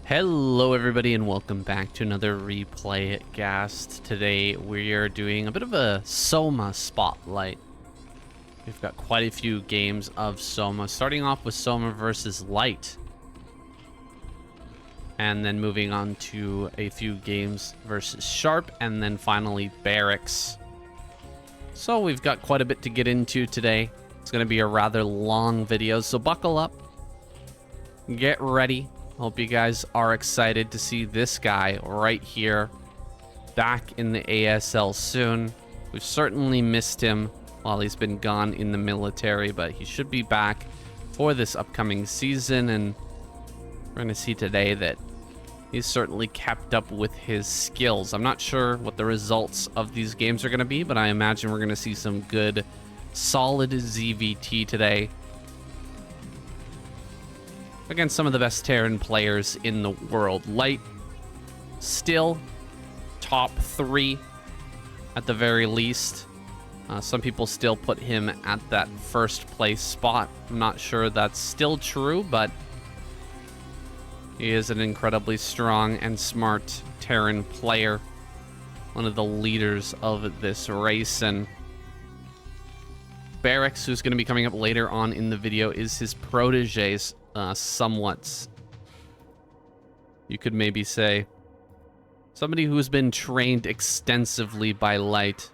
Hello everybody and welcome back to another replay cast. Today we are doing a bit of a Soma spotlight. We've got quite a few games of Soma, starting off with Soma versus Light. And then moving on to a few games versus Sharp, and then finally BarrackS. So we've got quite a bit to get into today. It's going to be a rather long video, so buckle up. Get ready. Hope you guys are excited to see this guy right here back in the ASL soon. We've certainly missed him while he's been gone in the military, but he should be back for this upcoming season, and we're going to see today that he's certainly kept up with his skills. I'm not sure what the results of these games are going to be, but I imagine we're going to see some good, solid ZVT today against some of the best Terran players in the world. Light, still top 3 at the very least. Some people still put him at that first place spot. I'm not sure that's still true, but he is an incredibly strong and smart Terran player. One of the leaders of this race. And BarrackS, who's going to be coming up later on in the video, is his proteges. Somewhat, you could maybe say. Somebody who's been trained extensively by Light,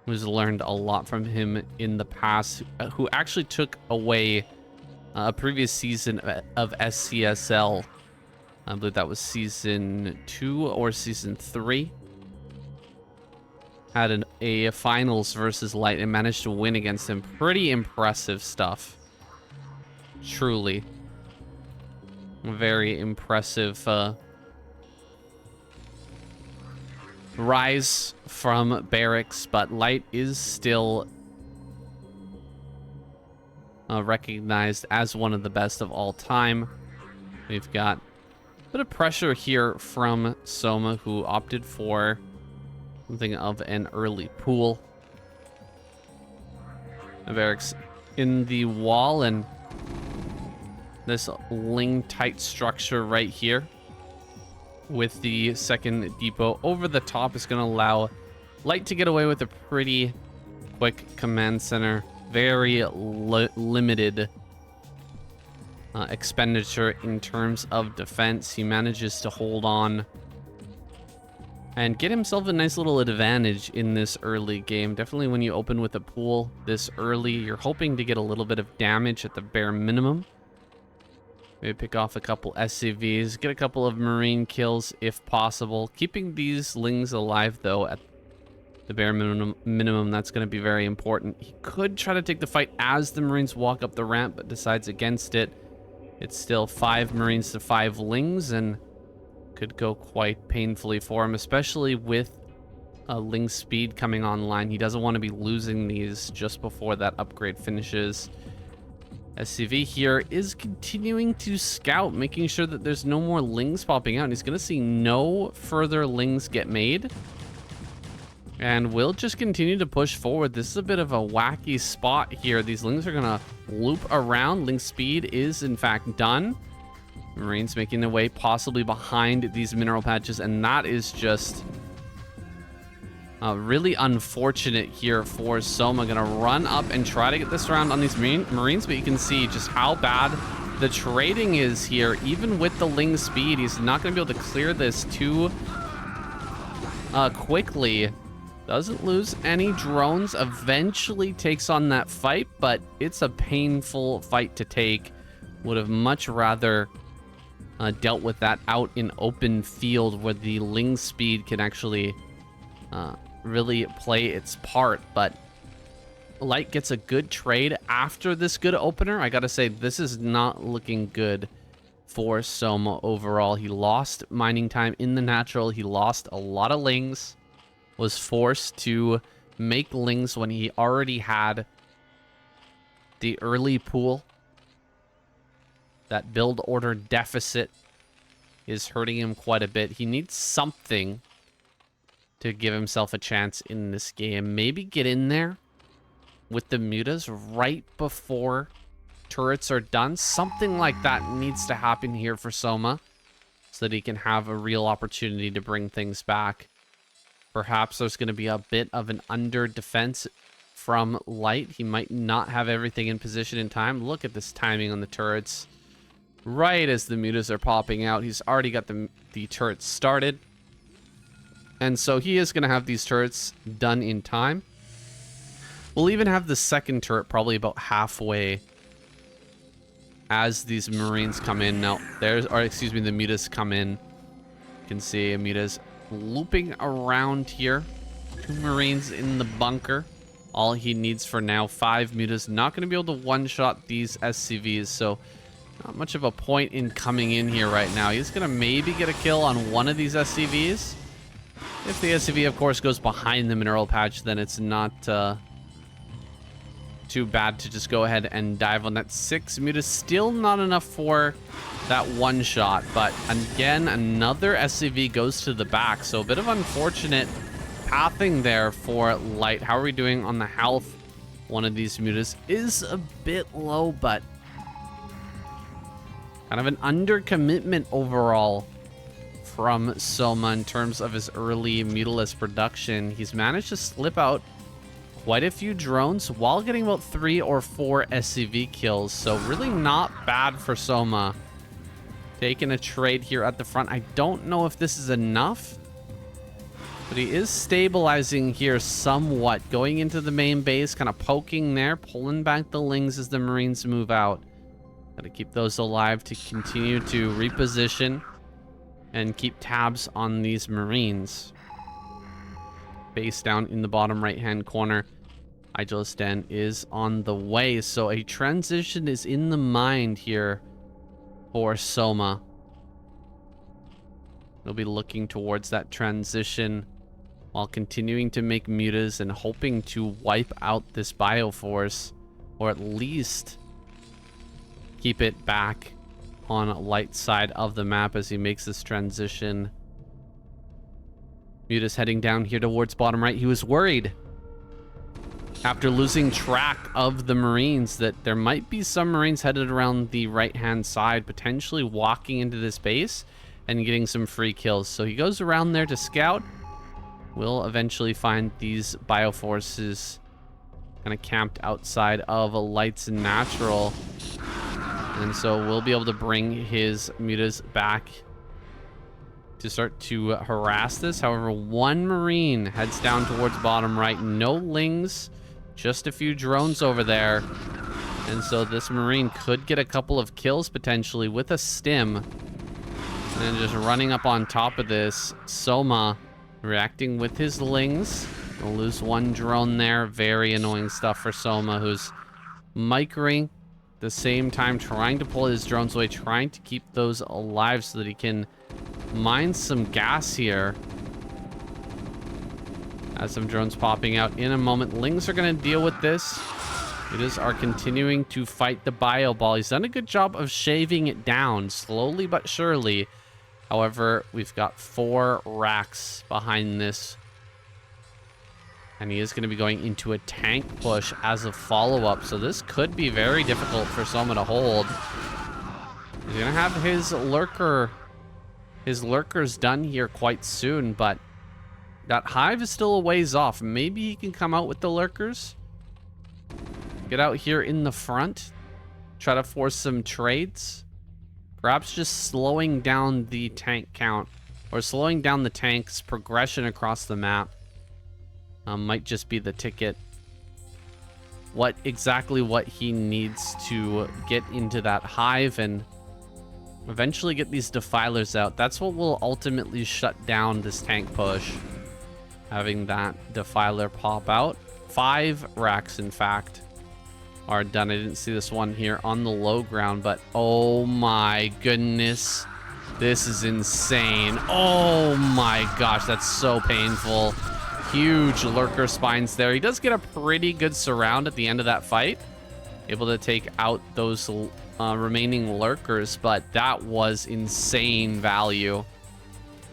who's learned a lot from him in the past, who actually took away a previous season of SCSL. I believe that was season 2 or season 3. Had a finals versus Light and managed to win against him. Pretty impressive stuff. Truly. Very impressive rise from BarrackS, but Light is still recognized as one of the best of all time. We've got a bit of pressure here from Soma, who opted for something of an early pool. BarrackS in the wall, and this Ling tight structure right here with the second depot over the top is going to allow Light to get away with a pretty quick command center. Very limited expenditure in terms of defense. He manages to hold on and get himself a nice little advantage in this early game. Definitely when you open with a pool this early, you're hoping to get a little bit of damage at the bare minimum. Maybe pick off a couple SCVs, get a couple of Marine kills if possible. Keeping these Lings alive, though, at the bare minimum, that's going to be very important. He could try to take the fight as the Marines walk up the ramp, but decides against it. It's still 5 Marines to 5 Lings, and could go quite painfully for him, especially with Ling speed coming online. He doesn't want to be losing these just before that upgrade finishes. SCV here is continuing to scout, making sure that there's no more Lings popping out. And he's going to see no further Lings get made. And we'll just continue to push forward. This is a bit of a wacky spot here. These Lings are going to loop around. Ling speed is, in fact, done. Marines making their way possibly behind these mineral patches. And that is just really unfortunate here for Soma. Gonna run up and try to get this round on these Marines, but you can see just how bad the trading is here. Even with the Ling speed, he's not gonna be able to clear this too quickly. Doesn't lose any drones. Eventually takes on that fight, but it's a painful fight to take. Would have much rather dealt with that out in open field where the Ling speed can actually really play its part. But Light gets a good trade after this good opener. I gotta say, this is not looking good for Soma overall. He lost mining time in the natural. He lost a lot of Lings. Was forced to make Lings when he already had the early pool. That build order deficit is hurting him quite a bit. He needs something to give himself a chance in this game. Maybe get in there with the mutas right before turrets are done. Something like that needs to happen here for Soma so that he can have a real opportunity to bring things back. Perhaps there's going to be a bit of an under defense from Light. He might not have everything in position in time. Look at this timing on the turrets. Right as the mutas are popping out, he's already got the turrets started. And so he is going to have these turrets done in time. We'll even have the second turret probably about halfway as these Marines come in. Now, the mutas come in. You can see mutas looping around here. 2 Marines in the bunker. All he needs for now, 5 mutas. Not going to be able to one-shot these SCVs, so not much of a point in coming in here right now. He's going to maybe get a kill on one of these SCVs. If the SCV, of course, goes behind the mineral patch, then it's not too bad to just go ahead and dive on that. 6 mutas. Still not enough for that one shot, but again, another SCV goes to the back, so a bit of unfortunate pathing there for Light. How are we doing on the health? One of these mutas is a bit low, but kind of an undercommitment overall from Soma in terms of his early mutalist production. He's managed to slip out quite a few drones while getting about 3 or 4 SCV kills, so really not bad for Soma. Taking a trade here at the front. I don't know if this is enough, but he is stabilizing here somewhat. Going into the main base, kind of poking there, pulling back the Lings as the Marines move out. Got to keep those alive to continue to reposition and keep tabs on these Marines. Base down in the bottom right-hand corner. Idolist Den is on the way, so a transition is in the mind here for Soma. He'll be looking towards that transition while continuing to make mutas and hoping to wipe out this Bioforce, or at least keep it back on Light side of the map as he makes this transition. Mutas heading down here towards bottom right. He was worried after losing track of the Marines that there might be some Marines headed around the right-hand side, potentially walking into this base and getting some free kills. So he goes around there to scout. We'll eventually find these Bioforces kind of camped outside of Light's natural. And so we'll be able to bring his mutas back to start to harass this. However, 1 Marine heads down towards bottom right. No Lings, just a few drones over there. And so this Marine could get a couple of kills potentially with a stim. And then just running up on top of this, Soma reacting with his Lings. We'll lose 1 drone there. Very annoying stuff for Soma, who's microing at the same time, trying to pull his drones away, trying to keep those alive so that he can mine some gas here. As some drones popping out in a moment. Lings are going to deal with this. Mutas are continuing to fight the bio ball. He's done a good job of shaving it down, slowly but surely. However, we've got 4 racks behind this. And he is going to be going into a tank push as a follow-up. So this could be very difficult for Soma to hold. He's going to have his lurkers done here quite soon, but that hive is still a ways off. Maybe he can come out with the lurkers. Get out here in the front. Try to force some trades. Perhaps just slowing down the tank count, or slowing down the tank's progression across the map. Might just be the ticket. What he needs to get into that hive and eventually get these defilers out. That's what will ultimately shut down this tank push. Having that defiler pop out. 5 racks, in fact, are done. I didn't see this one here on the low ground, but oh my goodness. This is insane. Oh my gosh, that's so painful. Huge lurker spines there. He does get a pretty good surround at the end of that fight. Able to take out those remaining lurkers, but that was insane value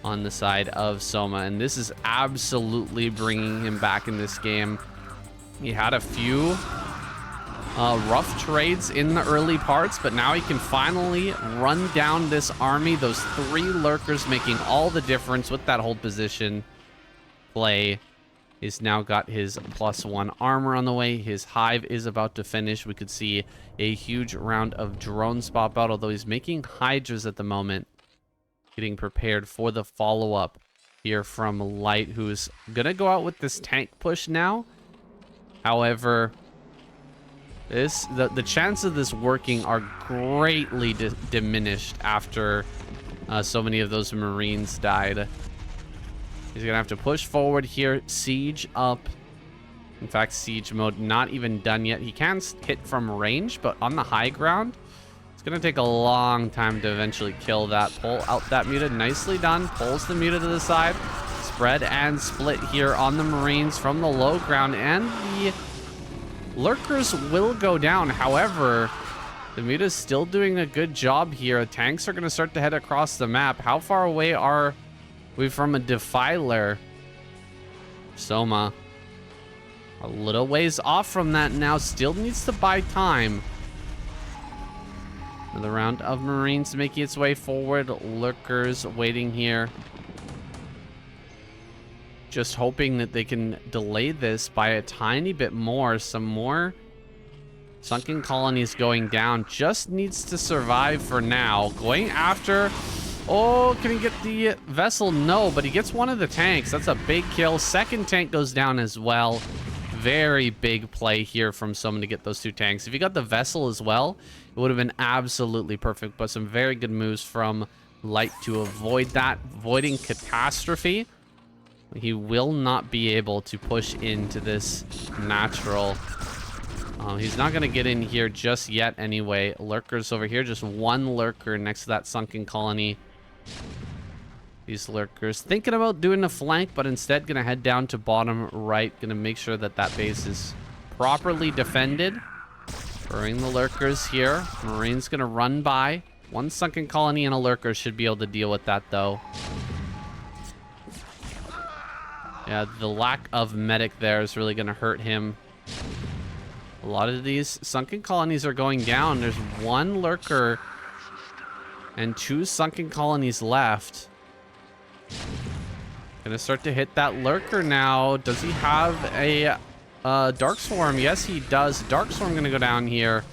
on the side of Soma. And this is absolutely bringing him back in this game. He had a few rough trades in the early parts, but now he can finally run down this army. Those 3 lurkers making all the difference with that hold position play. He's now got his +1 armor on the way. His hive is about to finish. We could see a huge round of drones pop out, although he's making hydras at the moment, getting prepared for the follow-up here from Light, who's gonna go out with this tank push now. However, the chance of this working are greatly diminished after so many of those Marines died. He's gonna have to push forward here, siege up. In fact, siege mode not even done yet. He can hit from range, but on the high ground, it's gonna take a long time to eventually kill that. Pull out that muted, nicely done. Pulls the muted to the side. Spread and split here on the Marines from the low ground, and the lurkers will go down. However, the muted is still doing a good job here. Tanks are gonna start to head across the map. How far away are we from a defiler? Soma a little ways off from that now. Still needs to buy time. Another round of Marines making its way forward. Lurkers waiting here, just hoping that they can delay this by a tiny bit more. Some more sunken colonies going down. Just needs to survive for now. Going after... Oh, can he get the vessel? No, but he gets one of the tanks. That's a big kill. Second tank goes down as well. Very big play here from someone to get those 2 tanks. If he got the vessel as well, it would have been absolutely perfect. But some very good moves from Light to avoid that. Avoiding catastrophe. He will not be able to push into this natural. He's not going to get in here just yet anyway. Lurkers over here. Just 1 lurker next to that sunken colony. These lurkers thinking about doing a flank, but instead going to head down to bottom right. Going to make sure that that base is properly defended. Burning the lurkers here. Marine's going to run by. 1 sunken colony and a lurker should be able to deal with that, though. Yeah, the lack of medic there is really going to hurt him. A lot of these sunken colonies are going down. There's 1 lurker and 2 sunken colonies left. Gonna start to hit that lurker now. Does he have a Dark Swarm? Yes, he does. Dark Swarm gonna go down here.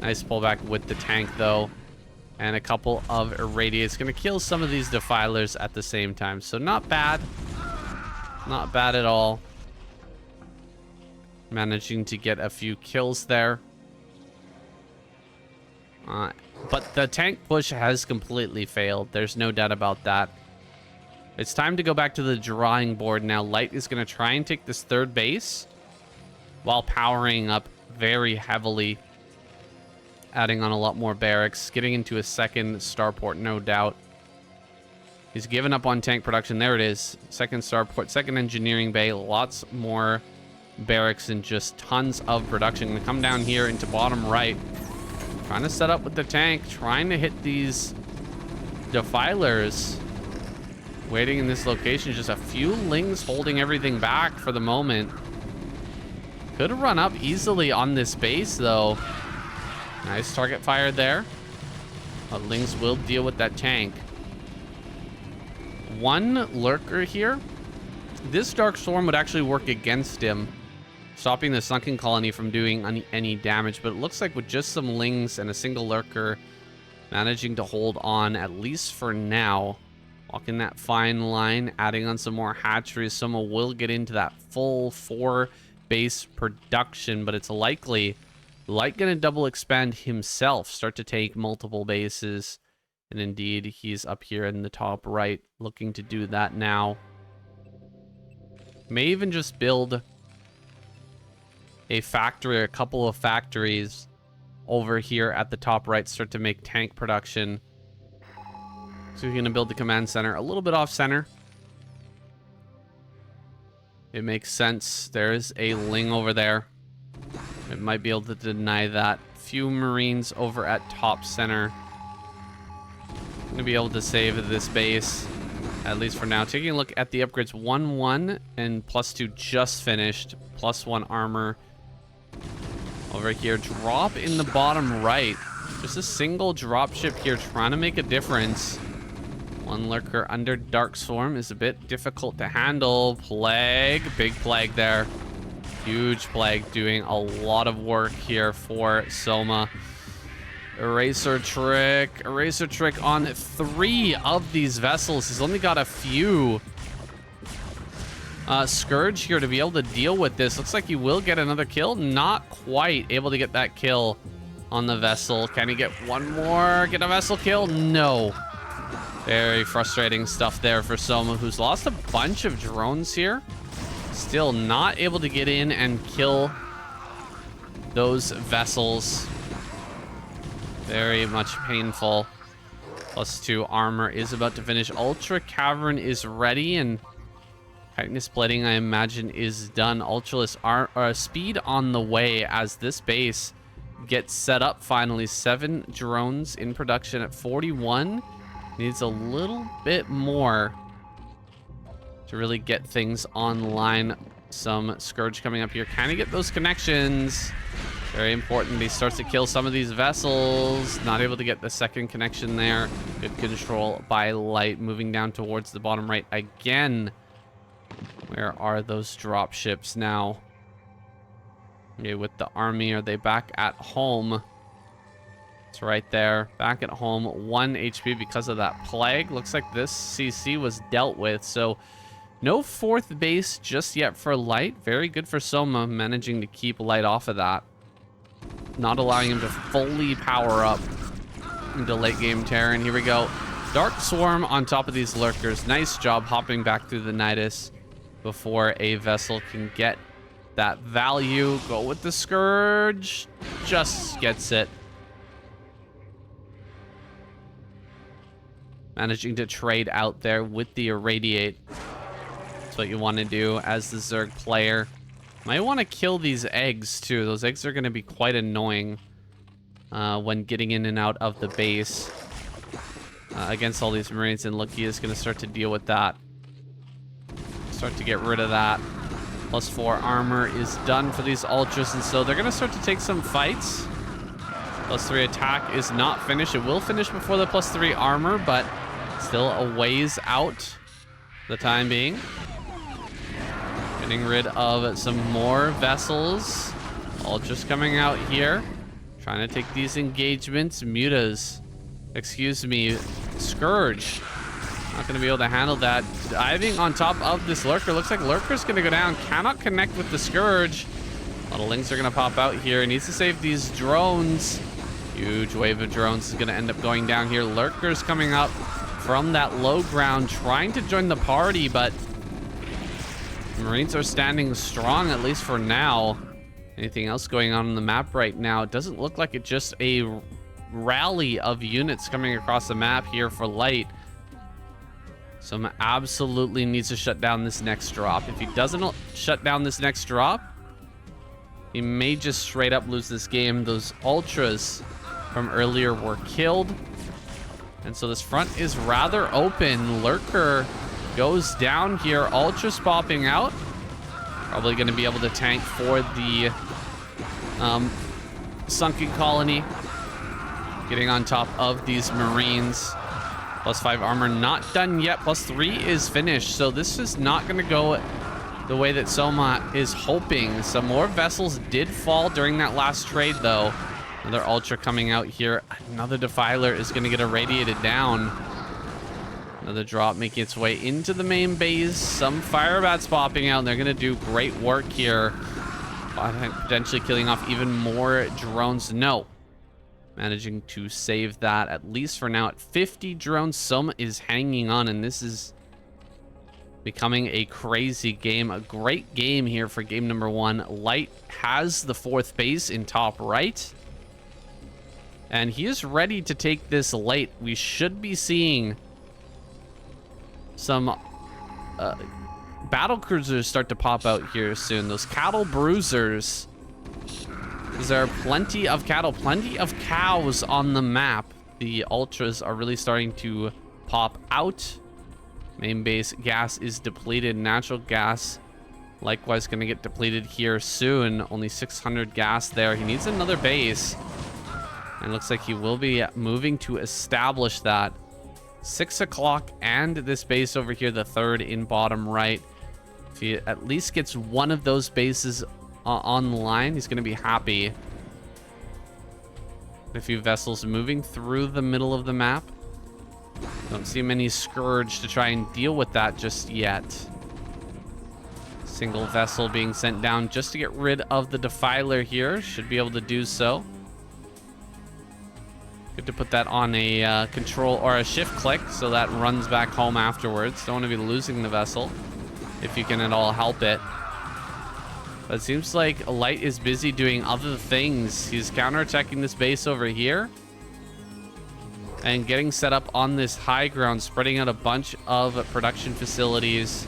Nice pullback with the tank, though. And a couple of irradiates. Gonna kill some of these defilers at the same time. So not bad. Not bad at all. Managing to get a few kills there. But the tank push has completely failed. There's no doubt about that. It's time to go back to the drawing board now. Light is going to try and take this 3rd base while powering up very heavily. Adding on a lot more barracks. Getting into a 2nd starport, no doubt. He's given up on tank production. There it is. 2nd starport, 2nd engineering bay. Lots more barracks and just tons of production. Gonna come down here into bottom right. Trying to set up with the tank. Trying to hit these defilers. Waiting in this location. Just a few lings holding everything back for the moment. Could run up easily on this base, though. Nice target fire there. But lings will deal with that tank. 1 lurker here. This Dark Storm would actually work against him, stopping the sunken colony from doing any damage. But it looks like with just some lings and a single lurker, managing to hold on, at least for now. Walking that fine line, adding on some more hatcheries. Soma will get into that full 4 base production, but it's likely Light gonna double expand himself, start to take multiple bases. And indeed, he's up here in the top right, looking to do that now. May even just build a factory or a couple of factories over here at the top right, start to make tank production. So he's going to build the command center a little bit off center. It makes sense. There's a ling over there. It might be able to deny that. Few Marines over at top center. Going to be able to save this base, at least for now. Taking a look at the upgrades. 1-1 and +2 just finished. +1 armor. Over here, drop in the bottom right. Just a single drop ship here trying to make a difference. One lurker under Dark Swarm is a bit difficult to handle. Plague, big plague there. Huge plague doing a lot of work here for Soma. Eraser trick on 3 of these vessels. He's only got a few. Scourge here to be able to deal with this. Looks like he will get another kill. Not quite able to get that kill on the vessel. Can he get one more? Get a vessel kill? No. Very frustrating stuff there for Soma, who's lost a bunch of drones here. Still not able to get in and kill those vessels. Very much painful. +2 armor is about to finish. Ultra Cavern is ready, and Chitinous Plating, I imagine, is done. Ultraless speed on the way as this base gets set up finally. 7 drones in production at 41. Needs a little bit more to really get things online. Some Scourge coming up here. Can he get those connections? Very important. He starts to kill some of these vessels. Not able to get the second connection there. Good control by Light. Moving down towards the bottom right again. Where are those drop ships now? Okay, with the army, are they back at home? It's right there. Back at home. 1 HP because of that plague. Looks like this CC was dealt with. So no 4th base just yet for Light. Very good for Soma, managing to keep Light off of that. Not allowing him to fully power up into late game Terran. Here we go. Dark Swarm on top of these lurkers. Nice job hopping back through the Nidus before a vessel can get that value. Go with the Scourge. Just gets it. Managing to trade out there with the Irradiate. That's what you want to do as the Zerg player. Might want to kill these eggs too. Those eggs are going to be quite annoying when getting in and out of the base against all these Marines. And Loki is going to start to deal with that. Start to get rid of that. +4 armor is done for these Ultras, and so they're going to start to take some fights. +3 attack is not finished. It will finish before the +3 armor, but still a ways out for the time being. Getting rid of some more vessels. Ultras coming out here. Trying to take these engagements. Mutas. Excuse me. Scourge. Not going to be able to handle that. Diving on top of this Lurker. Looks like Lurker's going to go down. Cannot connect with the Scourge. A lot of links are going to pop out here. Needs to save these drones. Huge wave of drones is going to end up going down here. Lurker's coming up from that low ground, trying to join the party, but Marines are standing strong, at least for now. Anything else going on the map right now? It doesn't look like it's just a rally of units coming across the map here for Light. Soma absolutely needs to shut down this next drop. If he doesn't shut down this next drop, he may just straight up lose this game. Those Ultras from earlier were killed. And so this front is rather open. Lurker goes down here. Ultras popping out. Probably going to be able to tank for the sunken colony. Getting on top of these Marines. +5 armor not done yet. +3 is finished. So this is not going to go the way that Soma is hoping. Some more vessels did fall during that last trade, though. Another Ultra coming out here. Another Defiler is going to get irradiated down. Another drop making its way into the main base. Some Firebats popping out, and they're going to do great work here. Potentially killing off even more drones. No. Managing to save that, at least for now, at 50 drones. Soma is hanging on, and this is becoming a crazy game. A great game here for game number 1. Light has the 4th base in top right, and he is ready to take this late. We should be seeing some battle cruisers start to pop out here soon. Those cattle bruisers. There are plenty of cattle, plenty of cows on the map. The Ultras are really starting to pop out. Main base gas is depleted. Natural gas Likewise, going to get depleted here soon. Only 600 gas there. He needs another base. And looks like he will be moving to establish that. 6 o'clock and this base over here, the third in bottom right. If he at least gets one of those bases online, he's going to be happy. A few vessels moving through the middle of the map. Don't see many Scourge to try and deal with that just yet. Single vessel being sent down just to get rid of the Defiler here. Should be able to do so. Good to put that on a control or a shift click so that runs back home afterwards. Don't want to be losing the vessel if you can at all help it. But it seems like Light is busy doing other things. He's counterattacking this base over here and getting set up on this high ground, spreading out a bunch of production facilities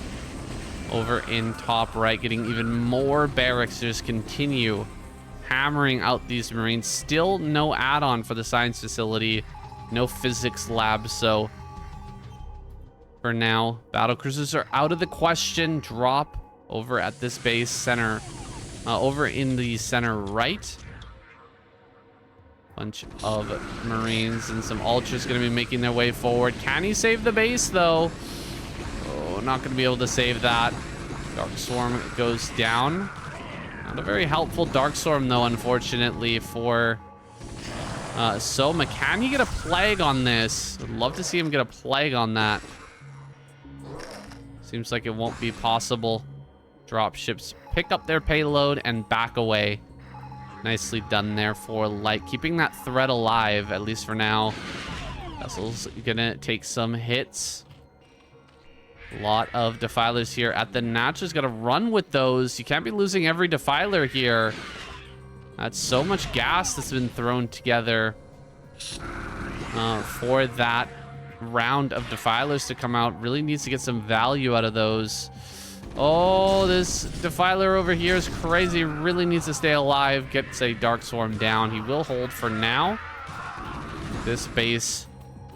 over in top right, getting even more barracks to just continue hammering out these Marines. Still no add-on for the science facility, no physics lab, so for now, battle cruisers are out of the question. Drop over at this base center, over in the center right. Bunch of Marines and some Ultras going to be making their way forward. Can he save the base, though? Oh, not going to be able to save that. Dark Swarm goes down. Not a very helpful Dark Swarm, though, unfortunately, for Soma. Can he get a Plague on this? I'd love to see him get a Plague on that. Seems like it won't be possible. Drop ships pick up their payload and back away. Nicely done there for Light, keeping that threat alive, at least for now. Vessel's gonna take some hits. A lot of Defilers here at the Natchez. Gotta run with those. You can't be losing every Defiler here. That's so much gas that's been thrown together for that round of Defilers to come out. Really needs to get some value out of those. Oh, this Defiler over here is crazy. Really needs to stay alive. Gets a Dark Swarm down. He will hold for now. This base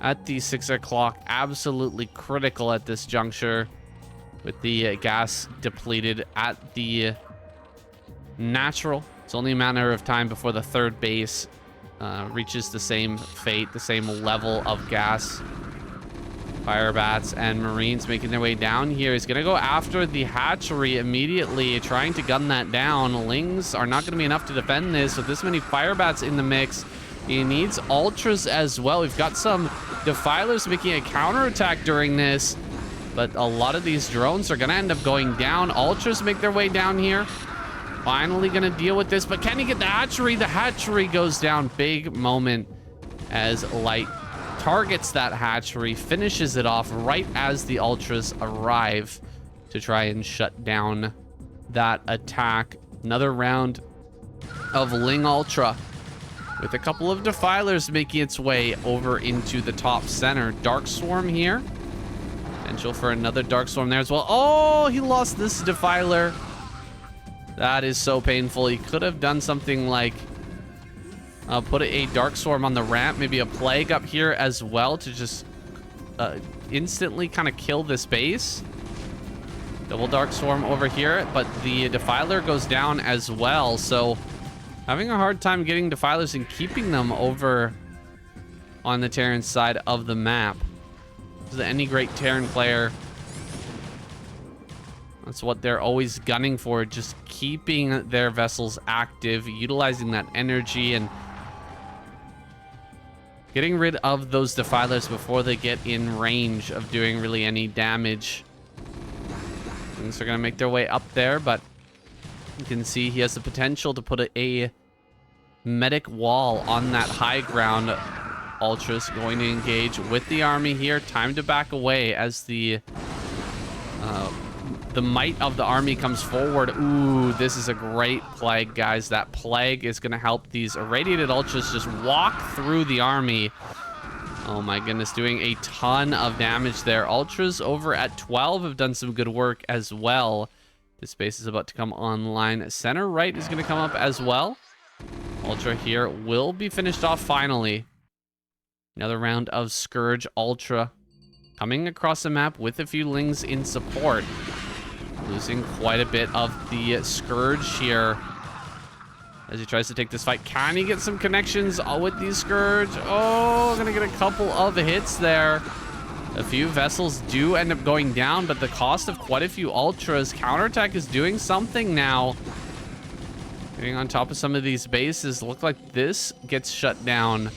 at the 6 o'clock, absolutely critical at this juncture with the gas depleted at the natural. It's only a matter of time before the third base reaches the same fate, the same level of gas. Firebats and Marines making their way down here. He's going to go after the hatchery immediately, trying to gun that down. Lings are not going to be enough to defend this with this many Firebats in the mix. He needs Ultras as well. We've got some Defilers making a counterattack during this, but a lot of these drones are going to end up going down. Ultras make their way down here. Finally going to deal with this, but can he get the hatchery? The hatchery goes down. Big moment as Light targets that hatchery, finishes it off right as the Ultras arrive to try and shut down that attack. Another round of Ling Ultra with a couple of Defilers making its way over into the top center. Dark Swarm here. Potential for another Dark Swarm there as well. Oh, he lost this Defiler. That is so painful. He could have done something like put a Dark Swarm on the ramp, maybe a Plague up here as well to just instantly kind of kill this base. Double Dark Swarm over here, but the Defiler goes down as well. So having a hard time getting Defilers and keeping them over on the Terran side of the map. Is any great Terran player, that's what they're always gunning for, just keeping their vessels active, utilizing that energy and getting rid of those Defilers before they get in range of doing really any damage. Things are going to make their way up there, but you can see he has the potential to put a medic wall on that high ground. Ultras going to engage with the army here. Time to back away as the might of the army comes forward. Ooh, this is a great Plague, guys. That Plague is going to help these irradiated Ultras just walk through the army. Oh my goodness, doing a ton of damage there. Ultras over at 12 have done some good work as well. This base is about to come online. Center right is going to come up as well. Ultra here will be finished off finally. Another round of Scourge Ultra coming across the map with a few Lings in support. Losing quite a bit of the Scourge here as he tries to take this fight. Can he get some connections with the Scourge? Oh, gonna get a couple of hits there. A few vessels do end up going down, but the cost of quite a few Ultras. Counterattack is doing something now. Getting on top of some of these bases. Look like this gets shut down.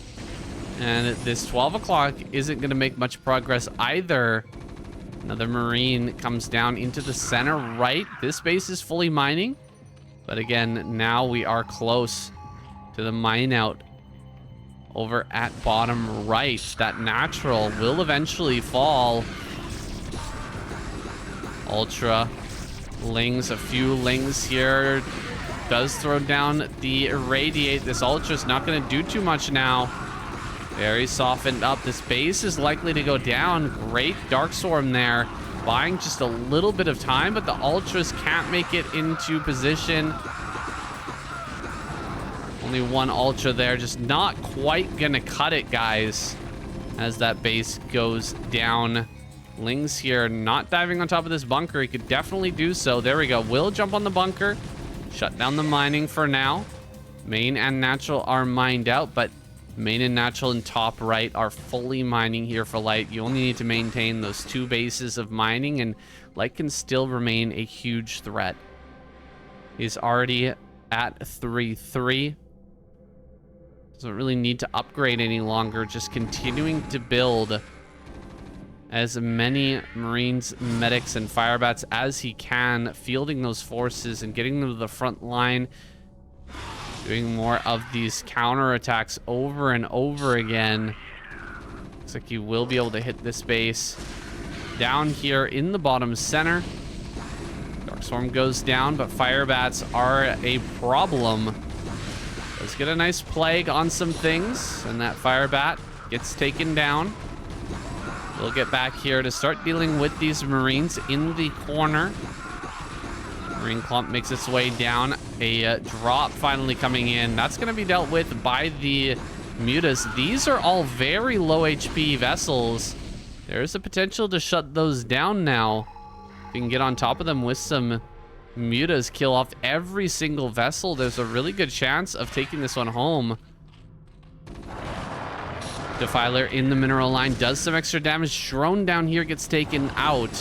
And this 12 o'clock isn't going to make much progress either. Another Marine comes down into the center right. This base is fully mining. But again, now we are close to the mine out over at bottom right. That natural will eventually fall. Ultra Lings, a few Lings here. Does throw down the Irradiate. This Ultra's not going to do too much now. Very softened up. This base is likely to go down. Great Dark Storm there. Buying just a little bit of time, but the Ultras can't make it into position. Only one Ultra there. Just not quite going to cut it, guys, as that base goes down. Lings here not diving on top of this bunker. He could definitely do so. There we go. Will jump on the bunker. Shut down the mining for now. Main and natural are mined out, but main and natural and top right are fully mining here for light. You only need to maintain those two bases of mining, and light can still remain a huge threat. He's already at 3-3. Doesn't really need to upgrade any longer. Just continuing to build as many Marines, medics, and firebats as he can, fielding those forces and getting them to the front line, doing more of these counterattacks over and over again. Looks like he will be able to hit this base down here in the bottom center. Darkstorm goes down, but firebats are a problem. Let's get a nice plague on some things, and that firebat gets taken down. We'll get back here to start dealing with these Marines in the corner. Marine clump makes its way down. A drop finally coming in. That's going to be dealt with by the Mutas. These are all very low HP vessels. There's a potential to shut those down now. If you can get on top of them with some Mutas, kill off every single vessel, there's a really good chance of taking this one home. Defiler in the mineral line does some extra damage. Drone down here gets taken out.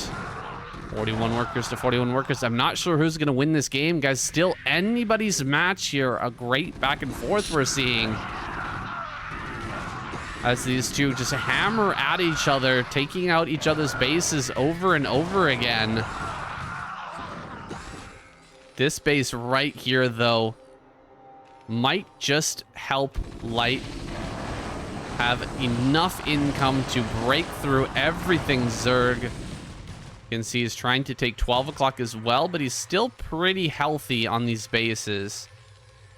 41 workers to 41 workers. I'm not sure who's going to win this game, guys. Still anybody's match here. A great back and forth we're seeing as these two just hammer at each other, taking out each other's bases over and over again. This base right here, though, might just help light have enough income to break through everything Zerg. You can see he's trying to take 12 o'clock as well, but he's still pretty healthy on these bases.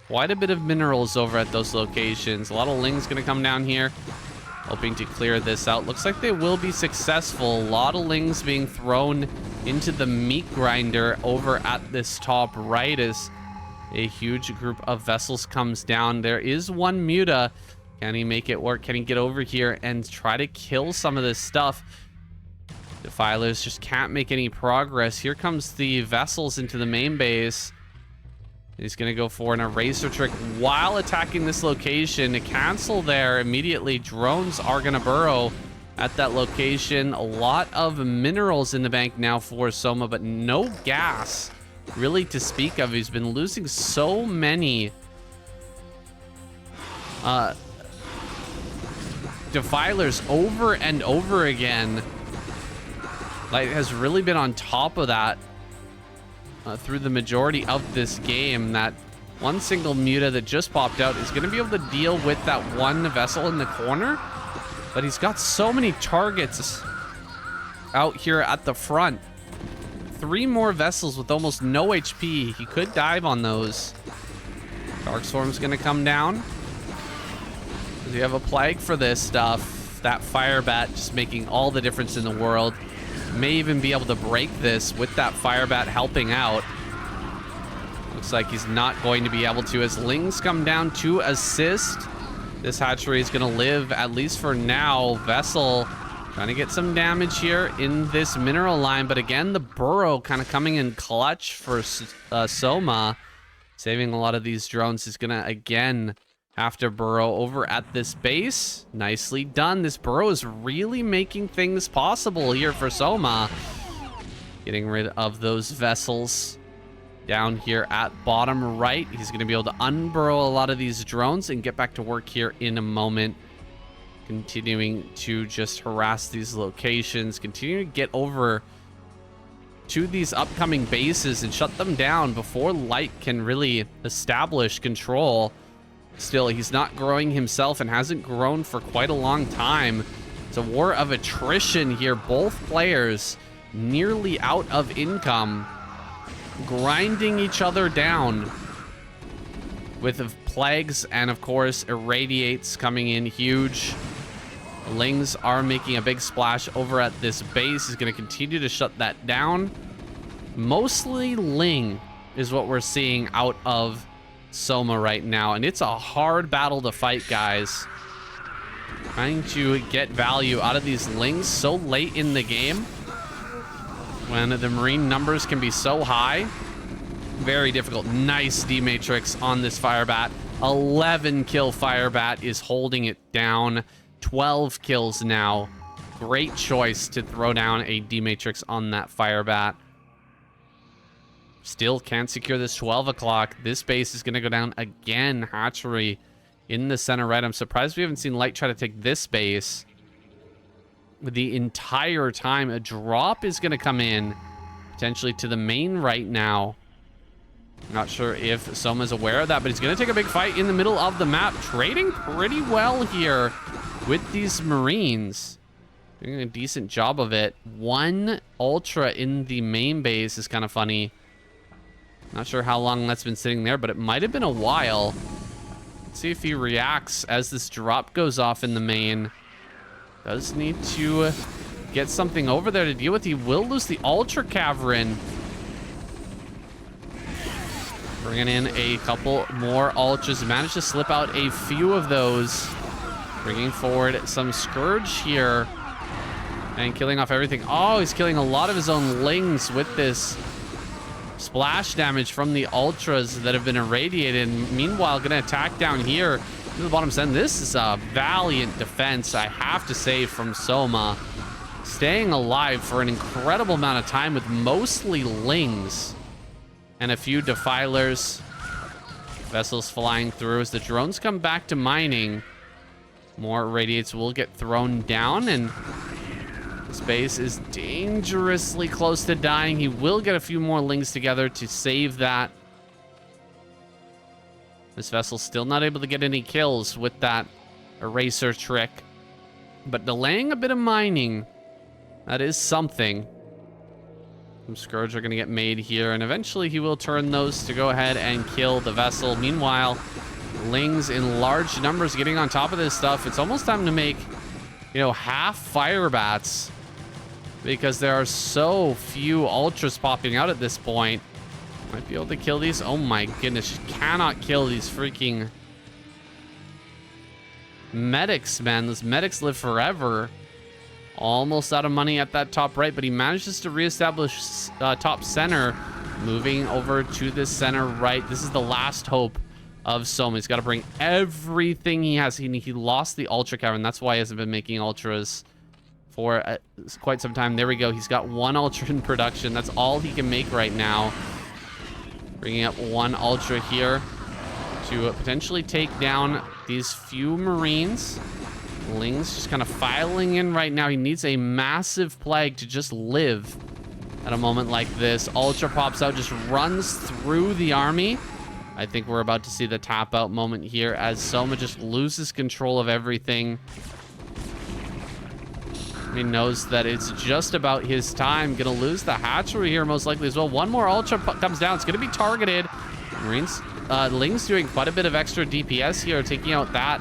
Quite a bit of minerals over at those locations. A lot of Lings gonna come down here, hoping to clear this out. Looks like they will be successful. A lot of Lings being thrown into the meat grinder over at this top right as a huge group of vessels comes down. There is one Muta. Can he make it work? Can he get over here and try to kill some of this stuff? Defilers just can't make any progress. Here comes the vessels into the main base. He's going to go for an eraser trick while attacking this location. To cancel there immediately. Drones are going to burrow at that location. A lot of minerals in the bank now for Soma, but no gas really to speak of. He's been losing so many Defilers over and over again. Light has really been on top of that through the majority of this game. That one single Muta that just popped out is going to be able to deal with that one vessel in the corner, but he's got so many targets out here at the front. 3 more vessels with almost no HP. He could dive on those. Darkstorm's going to come down. You have a plague for this stuff. That firebat just making all the difference in the world. May even be able to break this with that firebat helping out. Looks like he's not going to be able to as Lings come down to assist. This hatchery is going to live, at least for now. Vessel Trying to get some damage here in this mineral line, but again, the burrow kind of coming in clutch for Soma. Saving a lot of these drones. Is gonna, again, have to burrow over at this base. Nicely done. This burrow is really making things possible here for Soma. Getting rid of those vessels down here at bottom right. He's gonna be able to unburrow a lot of these drones and get back to work here in a moment. Continuing to just harass these locations, continue to get over to these upcoming bases and shut them down before Light can really establish control. Still, he's not growing himself and hasn't grown for quite a long time. It's a war of attrition here. Both players nearly out of income, grinding each other down with plagues and, of course, irradiates coming in huge. Lings are making a big splash over at this base. He's going to continue to shut that down. Mostly Ling is what we're seeing out of Soma right now, and it's a hard battle to fight, guys. Trying to get value out of these Lings so late in the game when the Marine numbers can be so high. Very difficult. Nice D-Matrix on this Firebat. 11 kill Firebat is holding it down. 12 kills now. Great choice to throw down a D-Matrix on that Firebat. Still can't secure this 12 o'clock. This base is going to go down again. Hatchery in the center right. I'm surprised we haven't seen Light try to take this base the entire time. A drop is going to come in potentially to the main right now. Not sure if Soma's aware of that, but he's going to take a big fight in the middle of the map. Trading pretty well here with these Marines. Doing a decent job of it. One Ultra in the main base is kind of funny. Not sure how long that's been sitting there, but it might have been a while. Let's see if he reacts as this drop goes off in the main. Does need to get something over there to deal with. He will lose the Ultra Cavern. Bringing in a couple more Ultras. Managed to slip out a few of those. Bringing forward some Scourge here. And killing off everything. Oh, he's killing a lot of his own Lings with this splash damage from the Ultras that have been irradiated. Meanwhile, gonna attack down here to the bottom center. This is a valiant defense, I have to say, from Soma. Staying alive for an incredible amount of time with mostly Lings and a few Defilers. Vessels flying through as the drones come back to mining. More irradiates will get thrown down, and this base is dangerously close to dying. He will get a few more Lings together to save that. This vessel's still not able to get any kills with that eraser trick, but delaying a bit of mining, that is something. Some Scourge are going to get made here, and eventually he will turn those to go ahead and kill the vessel. Meanwhile, Lings in large numbers getting on top of this stuff. It's almost time to make, you know, half Firebats, because there are so few Ultras popping out at this point. Might be able to kill these. Oh my goodness, you cannot kill these freaking medics, man. Those medics live forever. Almost out of money at that top right, but he manages to reestablish top center. Moving over to the center right. This is the last hope of Soma. He's got to bring everything he has. He lost the Ultra Cavern. That's why he hasn't been making Ultras for quite some time. There we go. He's got one Ultra in production. That's all he can make right now. Bringing up one Ultra here to potentially take down these few Marines. Lings just kind of filing in right now. He needs a massive plague to just live at a moment like this. Ultra pops out, just runs through the army. I think we're about to see the tap out moment here as Soma just loses control of everything. He knows that it's just about his time. Gonna lose the hatchery here most likely as well. One more Ultra comes down. It's gonna be targeted. Marines, Ling's doing quite a bit of extra DPS here, taking out that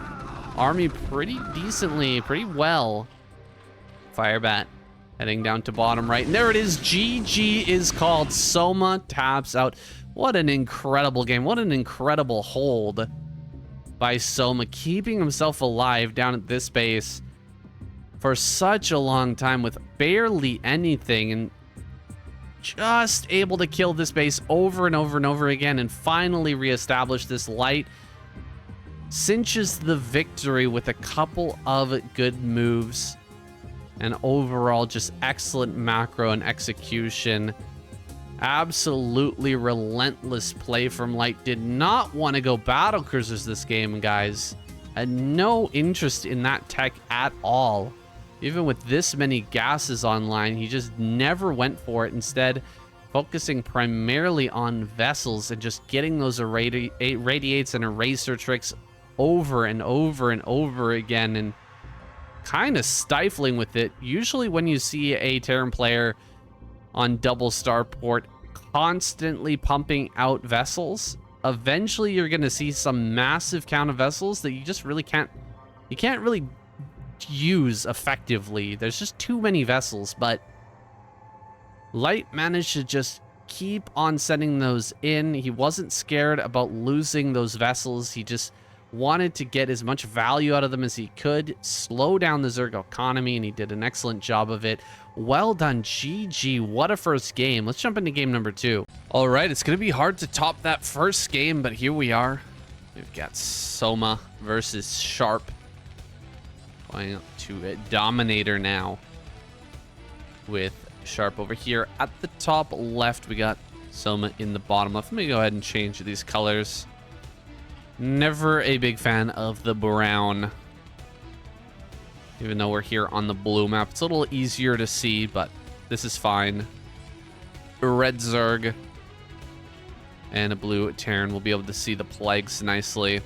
army pretty decently, pretty well. Firebat heading down to bottom right. And there it is. GG is called. Soma taps out. What an incredible game. What an incredible hold by Soma, keeping himself alive down at this base for such a long time with barely anything, and just able to kill this base over and over and over again and finally reestablish this light. Cinches the victory with a couple of good moves and overall just excellent macro and execution. Absolutely relentless play from Light. Did not want to go battle cruisers this game, guys. Had no interest in that tech at all. Even with this many gases online, he just never went for it. Instead, focusing primarily on vessels and just getting those radiates and eraser tricks over and over and over again, and kind of stifling with it. Usually when you see a Terran player on double starport constantly pumping out vessels, eventually you're going to see some massive count of vessels that you just really can't really use effectively. There's just too many vessels, but Light managed to just keep on sending those in. He wasn't scared about losing those vessels. He just wanted to get as much value out of them as he could, slow down the Zerg economy, and he did an excellent job of it. Well done, GG. What a first game. Let's jump into game number 2. All right, it's going to be hard to top that first game, but here we are. We've got Soma versus Sharp. Going up to a Dominator now with Sharp over here. At the top left, we got Soma in the bottom left. Let me go ahead and change these colors. Never a big fan of the brown, even though we're here on the blue map. It's a little easier to see, but this is fine. A red Zerg and a blue Terran will be able to see the plagues nicely.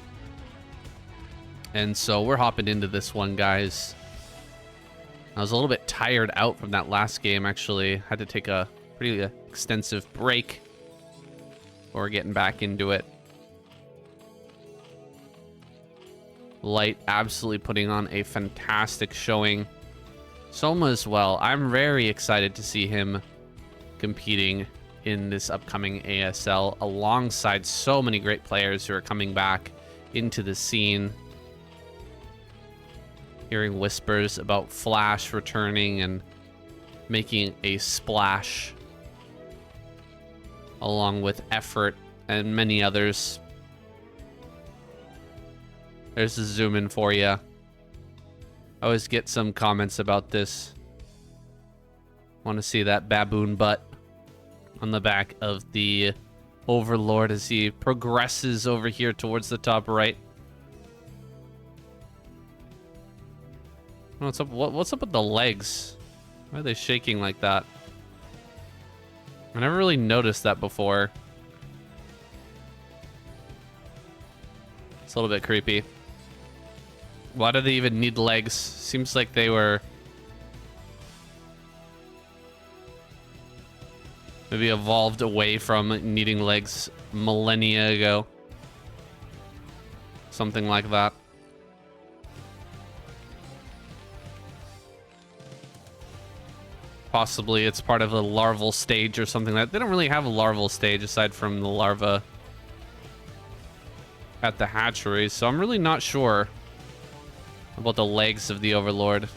And so we're hopping into this one, guys. I was a little bit tired out from that last game, actually. Had to take a pretty extensive break before getting back into it. Light absolutely putting on a fantastic showing. Soma as well. I'm very excited to see him competing in this upcoming ASL alongside so many great players who are coming back into the scene. Hearing whispers about Flash returning and making a splash, along with Effort and many others. There's a zoom in for you. I always get some comments about this. Want to see that baboon butt on the back of the Overlord as he progresses over here towards the top right. What's up? What's up with the legs? Why are they shaking like that? I never really noticed that before. It's a little bit creepy. Why do they even need legs? Seems like they were maybe evolved away from needing legs millennia ago. Something like that. Possibly it's part of the larval stage or something like that. They don't really have a larval stage aside from the larva at the hatchery, so I'm really not sure about the legs of the Overlord.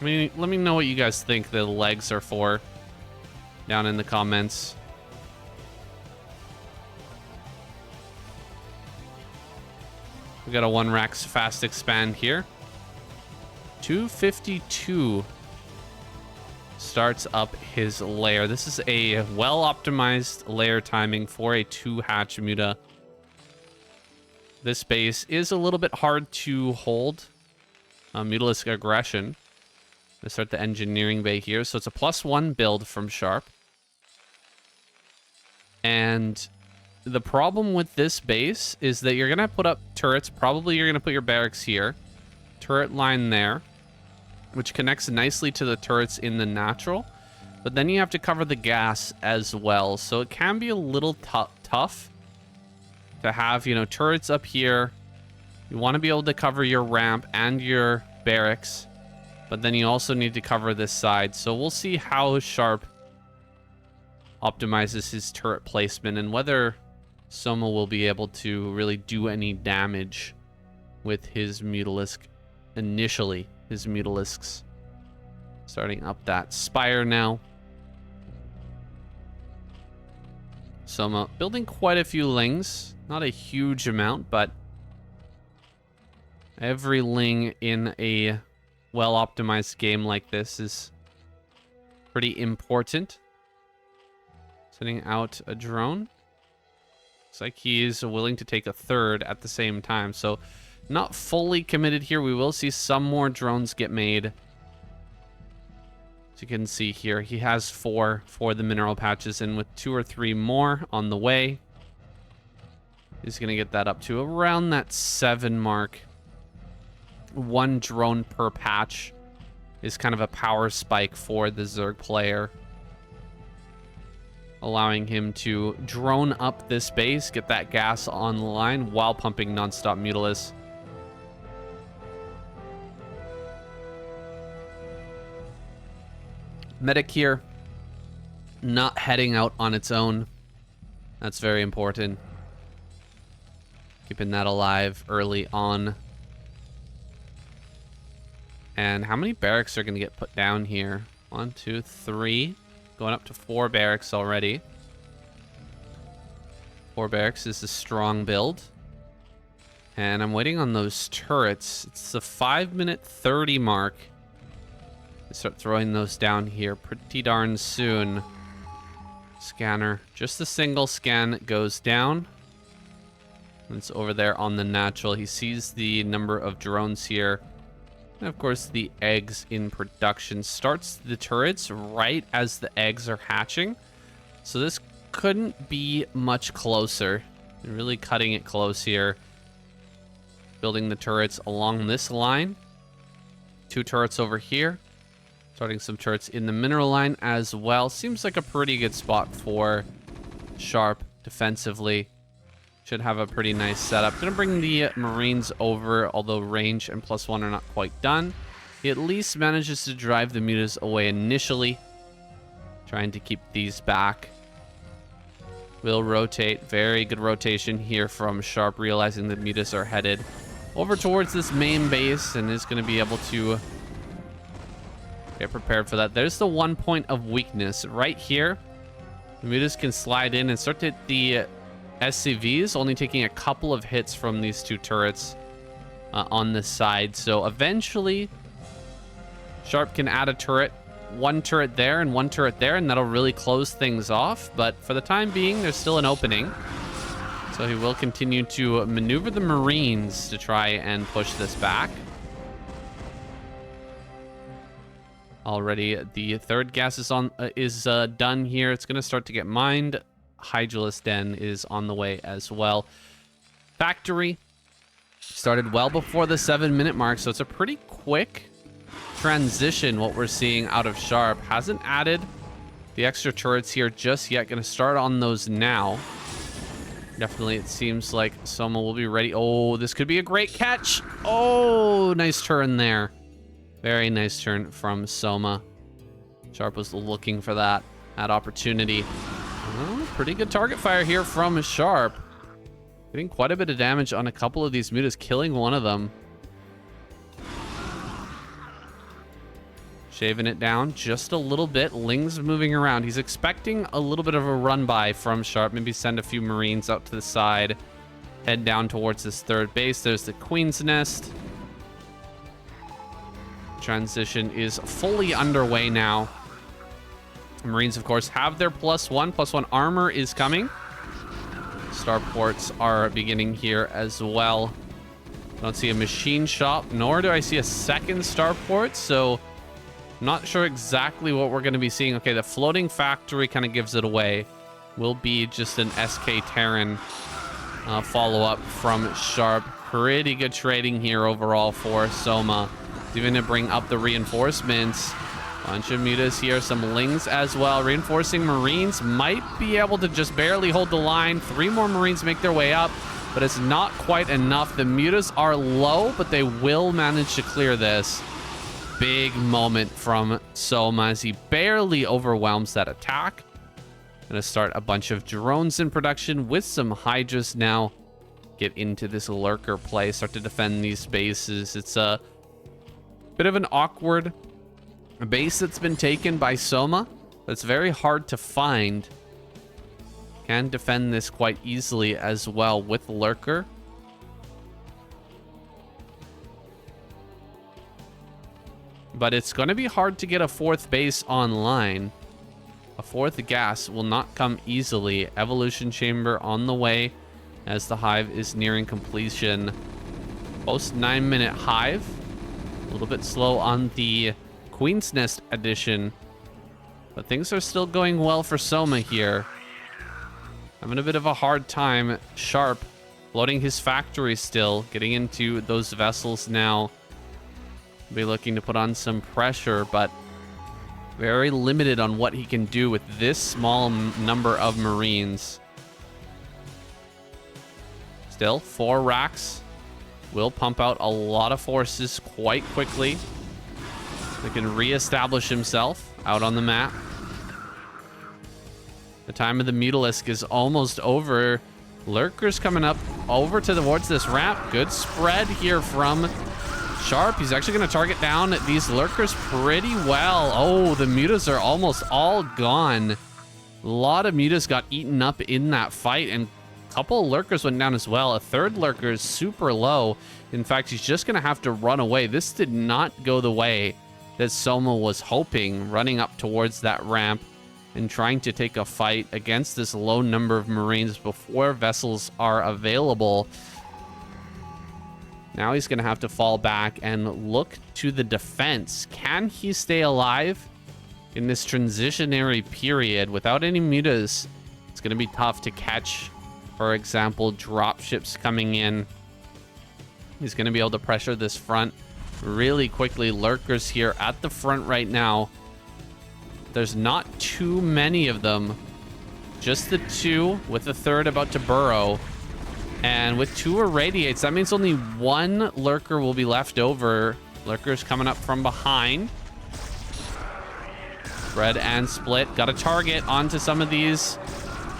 I mean, let me know what you guys think the legs are for down in the comments. We got a 1 Rax fast expand here. 252 starts up his lair. This is a well-optimized lair timing for a 2-hatch Muta. This base is a little bit hard to hold. Mutalisk Aggression. Let's start the engineering bay here. So it's a +1 build from Sharp. And the problem with this base is that you're going to put up turrets. Probably you're going to put your barracks here. Turret line there, which connects nicely to the turrets in the natural. But then you have to cover the gas as well. So it can be a little tough to have, you know, turrets up here. You want to be able to cover your ramp and your barracks, but then you also need to cover this side. So we'll see how Sharp optimizes his turret placement and whether Soma will be able to really do any damage with his Mutalisk initially. his Mutalisks. Starting up that spire now. Soma building quite a few lings. Not a huge amount, but every ling in a well-optimized game like this is pretty important. Sending out a drone. Looks like he is willing to take a third at the same time. So not fully committed here. We will see some more drones get made. As you can see here, he has 4 for the mineral patches, and with 2 or 3 more on the way, he's going to get that up to around that 7 mark. 1 drone per patch is kind of a power spike for the Zerg player, allowing him to drone up this base, get that gas online while pumping nonstop Mutalisks. Medic here, not heading out on its own. That's very important. Keeping that alive early on. And how many barracks are going to get put down here? 1, 2, 3. Going up to 4 barracks already. 4 barracks is a strong build. And I'm waiting on those turrets. It's the 5-minute 30 mark. Start throwing those down here pretty darn soon. Scanner. Just a single scan goes down. It's over there on the natural. He sees the number of drones here. And of course, the eggs in production. Starts the turrets right as the eggs are hatching. So this couldn't be much closer. They're really cutting it close here. Building the turrets along this line. 2 turrets over here. Starting some turrets in the mineral line as well. Seems like a pretty good spot for Sharp defensively. Should have a pretty nice setup. Gonna bring the Marines over, although range and +1 are not quite done. He at least manages to drive the Mutas away initially. Trying to keep these back. Will rotate. Very good rotation here from Sharp, realizing that Mutas are headed over towards this main base and is going to be able to get prepared for that. There's the 1 point of weakness right here. The Mutas can slide in and start to hit the SCVs, only taking a couple of hits from these 2 turrets on the side. So eventually, Sharp can add a turret. 1 turret there and 1 turret there, and that'll really close things off. But for the time being, there's still an opening. So he will continue to maneuver the Marines to try and push this back. Already, the 3rd gas is done here. It's going to start to get mined. Hydralis Den is on the way as well. Factory started well before the 7-minute mark, so it's a pretty quick transition what we're seeing out of Sharp. Hasn't added the extra turrets here just yet. Going to start on those now. Definitely, it seems like Soma will be ready. Oh, this could be a great catch. Oh, nice turn there. Very nice turn from Soma. Sharp was looking for that opportunity. Oh, pretty good target fire here from Sharp. Getting quite a bit of damage on a couple of these Mutas, killing one of them. Shaving it down just a little bit. Ling's moving around. He's expecting a little bit of a run by from Sharp. Maybe send a few Marines out to the side. Head down towards this 3rd base. There's the Queen's Nest. Transition is fully underway now. Marines, of course, have their +1. +1 armor is coming. Starports are beginning here as well. I don't see a machine shop, nor do I see a 2nd starport, so not sure exactly what we're going to be seeing. Okay, the floating factory kind of gives it away. Will be just an SK Terran follow-up from Sharp. Pretty good trading here overall for Soma. Even to bring up the reinforcements. Bunch of Mutas here, some Lings as well. Reinforcing Marines might be able to just barely hold the line. 3 more Marines make their way up, but it's not quite enough. The Mutas are low, but they will manage to clear this. Big moment from Soma as he barely overwhelms that attack. Gonna start a bunch of drones in production with some Hydras now. Get into this lurker play, start to defend these bases. It's Bit of an awkward base that's been taken by Soma. That's very hard to find. Can defend this quite easily as well with Lurker. But it's going to be hard to get a fourth base online. A fourth gas will not come easily. Evolution chamber on the way as the hive is nearing completion. Post 9-minute hive. A little bit slow on the Queen's Nest edition. But things are still going well for Soma here. Having a bit of a hard time. Sharp floating his factory still. Getting into those vessels now. Be looking to put on some pressure, but very limited on what he can do with this small number of Marines. Still, 4 racks will pump out a lot of forces quite quickly. He can reestablish himself out on the map. The time of the Mutalisk is almost over. Lurker's coming up over towards this ramp. Good spread here from Sharp. He's actually going to target down these Lurkers pretty well. Oh, the Mutas are almost all gone. A lot of Mutas got eaten up in that fight, and a couple of Lurkers went down as well. A third Lurker is super low. In fact, he's just going to have to run away. This did not go the way that Soma was hoping, running up towards that ramp and trying to take a fight against this low number of Marines before vessels are available. Now he's going to have to fall back and look to the defense. Can he stay alive in this transitionary period without any mutas? It's going to be tough to catch, for example, dropships coming in. He's going to be able to pressure this front really quickly. Lurkers here at the front right now. There's not too many of them. Just the 2 with the 3rd about to burrow. And with 2 irradiates, that means only 1 Lurker will be left over. Lurker's coming up from behind. Spread and split. Got a target onto some of these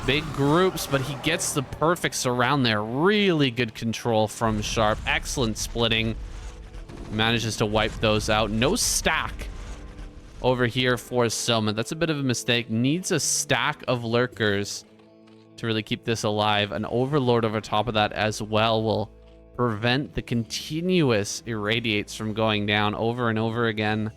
big groups, but he gets the perfect surround there. Really good control from Sharp. Excellent splitting. Manages to wipe those out. No stack over here for Soma. That's a bit of a mistake. Needs a stack of Lurkers to really keep this alive. An Overlord over top of that as well will prevent the continuous irradiates from going down over and over again.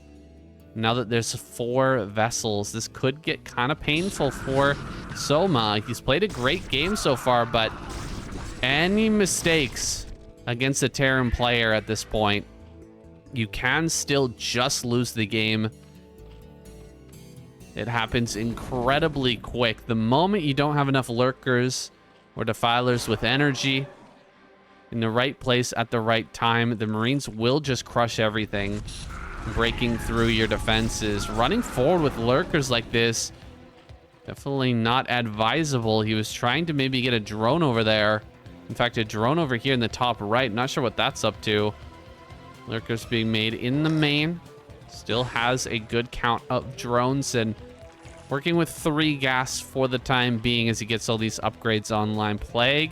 Now that there's 4 vessels, this could get kind of painful for Soma. He's played a great game so far, but any mistakes against a Terran player at this point, you can still just lose the game. It happens incredibly quick. The moment you don't have enough Lurkers or Defilers with energy in the right place at the right time, the Marines will just crush everything, breaking through your defenses. Running forward with Lurkers like this, definitely not advisable. He was trying to maybe get a drone over there. In fact, a drone over here in the top right. Not sure what that's up to. Lurkers being made in the main. Still has a good count of drones and working with 3 gas for the time being as he gets all these upgrades online. Plague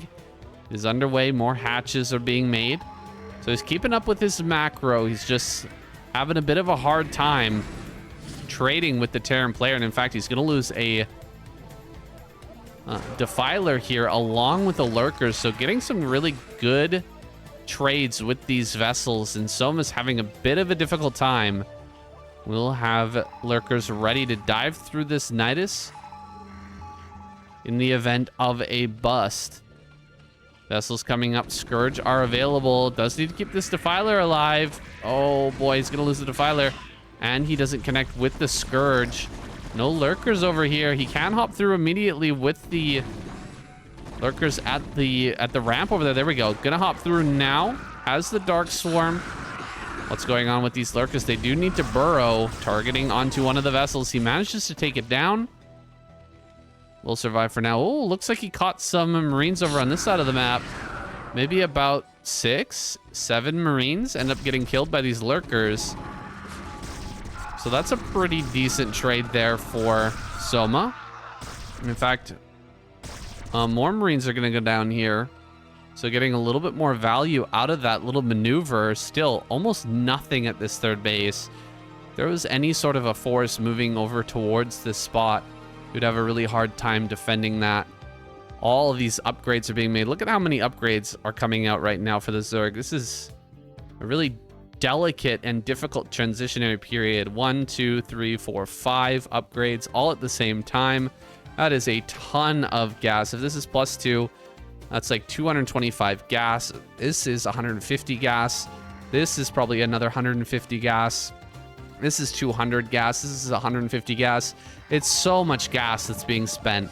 is underway. More hatches are being made. So he's keeping up with his macro. He's just having a bit of a hard time trading with the Terran player. And in fact, he's going to lose a Defiler here along with the Lurkers. So getting some really good trades with these vessels. And Soma's having a bit of a difficult time. We'll have Lurkers ready to dive through this Nidus in the event of a bust. Vessels coming up. Scourge are available. Does need to keep this Defiler alive. Oh boy, he's gonna lose the Defiler. And he doesn't connect with the Scourge. No Lurkers over here. He can hop through immediately with the Lurkers at the ramp over there. There we go. Gonna hop through now. Has the Dark Swarm. What's going on with these Lurkers? They do need to burrow, targeting onto one of the vessels. He manages to take it down. Will survive for now. Oh, looks like he caught some Marines over on this side of the map. Maybe about 6, 7 Marines end up getting killed by these Lurkers. So that's a pretty decent trade there for Soma. In fact, more Marines are going to go down here. So getting a little bit more value out of that little maneuver. Still almost nothing at this third base. If there was any sort of a force moving over towards this spot, you'd have a really hard time defending that. All of these upgrades are being made. Look at how many upgrades are coming out right now for the Zerg. This is a really delicate and difficult transitionary period. 1, 2, 3, 4, 5 upgrades all at the same time. That is a ton of gas. If this is +2, that's like 225 gas. This is 150 gas. This is probably another 150 gas. This is 200 gas. This is 150 gas. It's so much gas that's being spent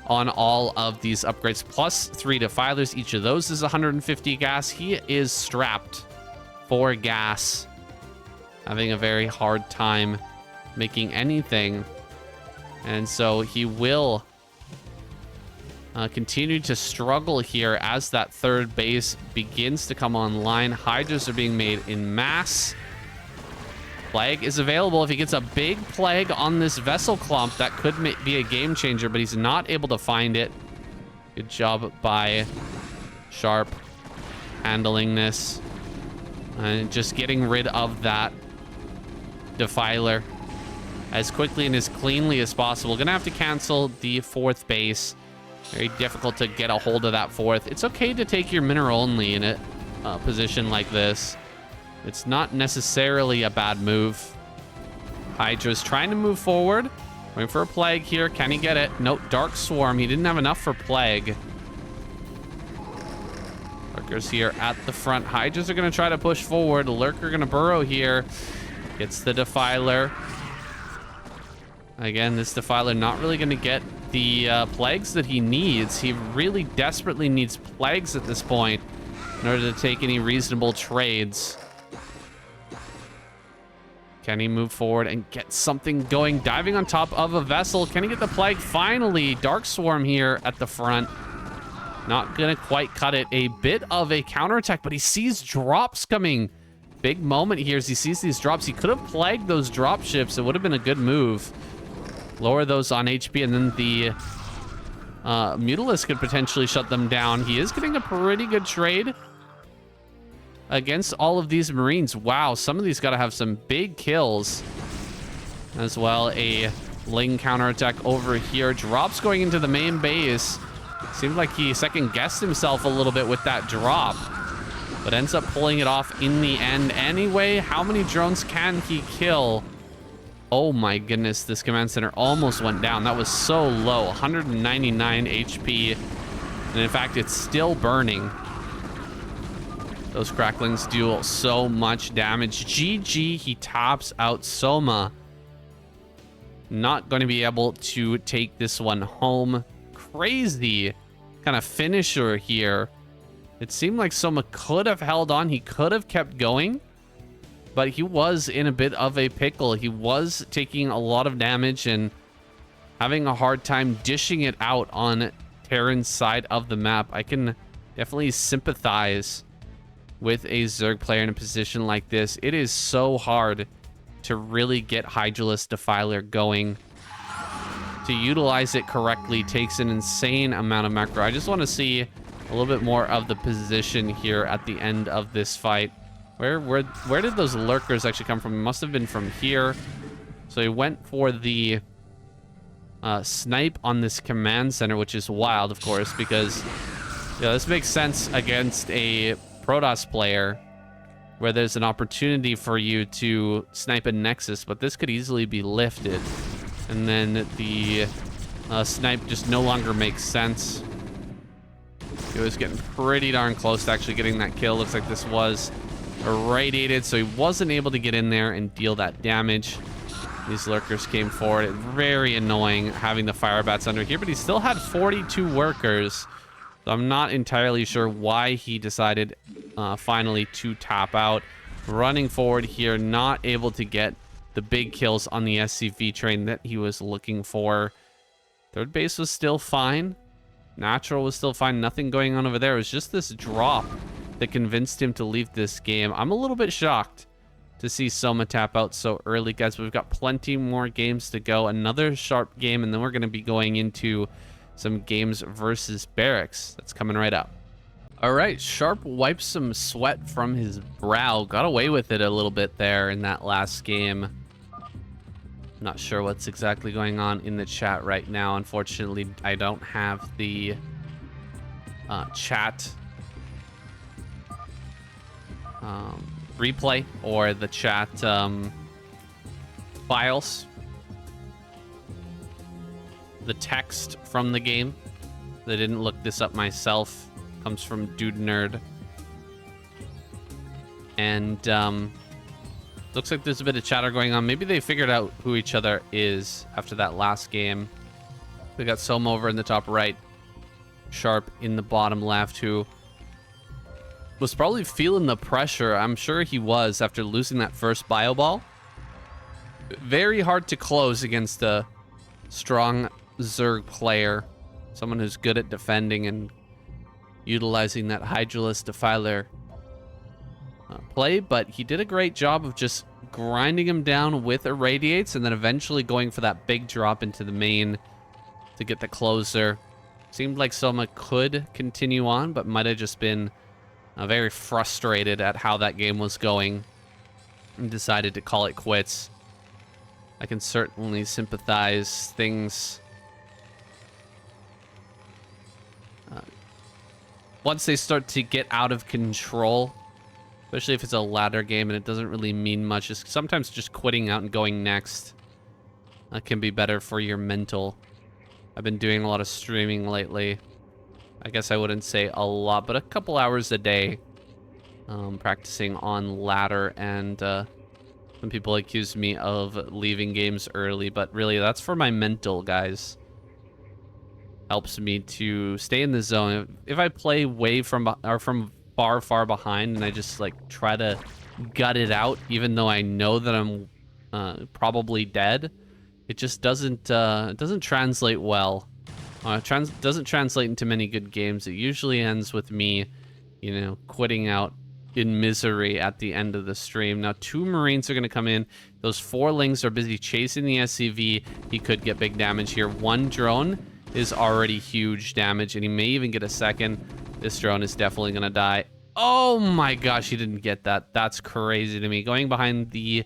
on all of these upgrades, plus 3 defilers. Each of those is 150 gas. He is strapped for gas, having a very hard time making anything. And so he will continue to struggle here as that third base begins to come online. Hydras are being made in mass. Plague is available. If he gets a big plague on this vessel clump, that could be a game changer, but he's not able to find it. Good job by Sharp handling this and just getting rid of that defiler as quickly and as cleanly as possible. Gonna have to cancel the fourth base. Very difficult to get a hold of that fourth. It's okay to take your mineral only in a position like this. It's not necessarily a bad move. Hydra's trying to move forward. Waiting for a plague here. Can he get it? Nope. Dark Swarm. He didn't have enough for plague. Lurkers here at the front. Hydras are going to try to push forward. Lurker going to burrow here. Gets the Defiler. Again, this Defiler not really going to get the plagues that he needs. He really desperately needs plagues at this point in order to take any reasonable trades. Can he move forward and get something going? Diving on top of a vessel. Can he get the plague? Finally, Dark Swarm here at the front. Not gonna quite cut it. A bit of a counterattack, but he sees drops coming. Big moment here as he sees these drops. He could have plagued those drop ships. It would have been a good move. Lower those on HP, and then the Mutalisk could potentially shut them down. He is getting a pretty good trade against all of these Marines. Wow, some of these got to have some big kills as well. A Ling counterattack over here. Drops going into the main base. Seemed like he second-guessed himself a little bit with that drop, but ends up pulling it off in the end anyway. How many drones can he kill? Oh my goodness, this command center almost went down. That was so low. 199 HP. And in fact, it's still burning. Those cracklings do so much damage. GG, he tops out Soma. Not going to be able to take this one home. Crazy kind of finisher here. It seemed like Soma could have held on. He could have kept going, but he was in a bit of a pickle. He was taking a lot of damage and having a hard time dishing it out on Terran's side of the map. I can definitely sympathize with a Zerg player in a position like this. It is so hard to really get Hydralisk Defiler going. To utilize it correctly takes an insane amount of macro. I just want to see a little bit more of the position here at the end of this fight. Where did those lurkers actually come from? It must have been from here. So he went for the snipe on this command center, which is wild, of course, because this makes sense against a Protoss player where there's an opportunity for you to snipe a Nexus, but this could easily be lifted. And then the snipe just no longer makes sense. He was getting pretty darn close to actually getting that kill. Looks like this was irradiated, so he wasn't able to get in there and deal that damage. These lurkers came forward. Very annoying having the fire bats under here, but he still had 42 workers. So I'm not entirely sure why he decided finally to tap out. Running forward here, not able to get the big kills on the SCV train that he was looking for. Third base was still fine. Natural was still fine. Nothing going on over there. It was just this drop that convinced him to leave this game. I'm a little bit shocked to see Soma tap out so early, guys. We've got plenty more games to go. Another sharp game, and then we're going to be going into some games versus BarrackS. That's coming right up. All right, Sharp wipes some sweat from his brow. Got away with it a little bit there in that last game. Not sure what's exactly going on in the chat right now. Unfortunately, I don't have the chat replay or the chat files. The text from the game. I didn't look this up myself. Comes from Dude Nerd. And looks like there's a bit of chatter going on. Maybe they figured out who each other is after that last game. We got Soma over in the top right. Sharp in the bottom left, who was probably feeling the pressure. I'm sure he was after losing that first bio ball. Very hard to close against a strong Zerg player. Someone who's good at defending and utilizing that Hydralisk Defiler play, but he did a great job of just grinding him down with Irradiates and then eventually going for that big drop into the main to get the closer. Seemed like Soma could continue on, but might have just been very frustrated at how that game was going and decided to call it quits. I can certainly sympathize. Things once they start to get out of control, especially if it's a ladder game and it doesn't really mean much, just sometimes just quitting out and going next can be better for your mental. I've been doing a lot of streaming lately. I guess I wouldn't say a lot, but a couple hours a day practicing on ladder, and some people accuse me of leaving games early, but really that's for my mental, guys. Helps me to stay in the zone. If I play way from far behind and I just like try to gut it out, even though I know that I'm probably dead, it just doesn't translate well. Doesn't translate into many good games. It usually ends with me, you know, quitting out in misery at the end of the stream. Now 2 Marines are going to come in. Those 4 Lings are busy chasing the SCV. He could get big damage here. 1 drone is already huge damage, and he may even get a second. This drone is definitely going to die. Oh my gosh, he didn't get that. That's crazy to me. Going behind the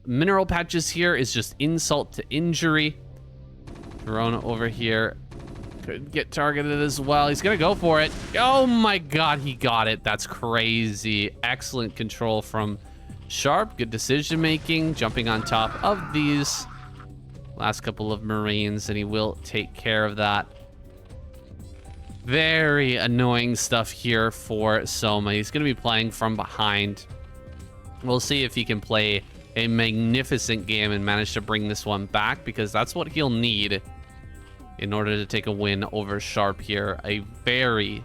mineral patches here is just insult to injury. Drone over here could get targeted as well. He's gonna go for it. Oh my god, he got it. That's crazy. Excellent control from Sharp. Good decision making, jumping on top of these last couple of Marines, and he will take care of that. Very annoying stuff here for Soma. He's gonna be playing from behind. We'll see if he can play a magnificent game and manage to bring this one back, because that's what he'll need in order to take a win over Sharp here. A very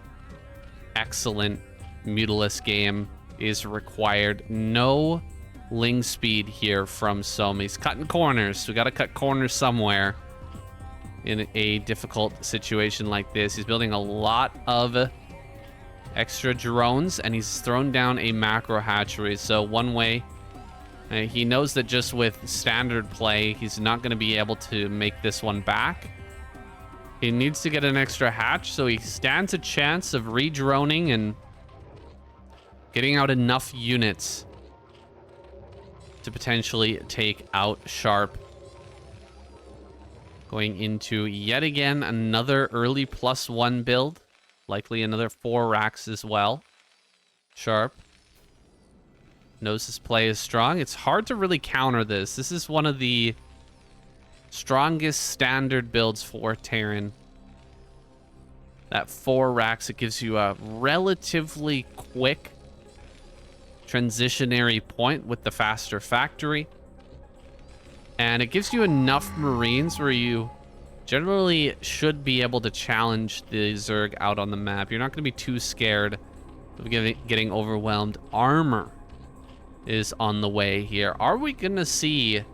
excellent Mutalisk game is required. No Ling speed here from Soma. He's cutting corners. We got to cut corners somewhere in a difficult situation like this. He's building a lot of extra drones, and he's thrown down a macro hatchery. So one way, he knows that just with standard play, he's not going to be able to make this one back. He needs to get an extra hatch, so he stands a chance of re-droning and getting out enough units to potentially take out Sharp. Going into, yet again, another early +1 build. Likely another 4 racks as well. Sharp knows his play is strong. It's hard to really counter this. This is one of the strongest standard builds for Terran. That 4 racks, it gives you a relatively quick transitionary point with the faster factory. And it gives you enough Marines where you generally should be able to challenge the Zerg out on the map. You're not going to be too scared of getting overwhelmed. Armor is on the way here. Are we going to see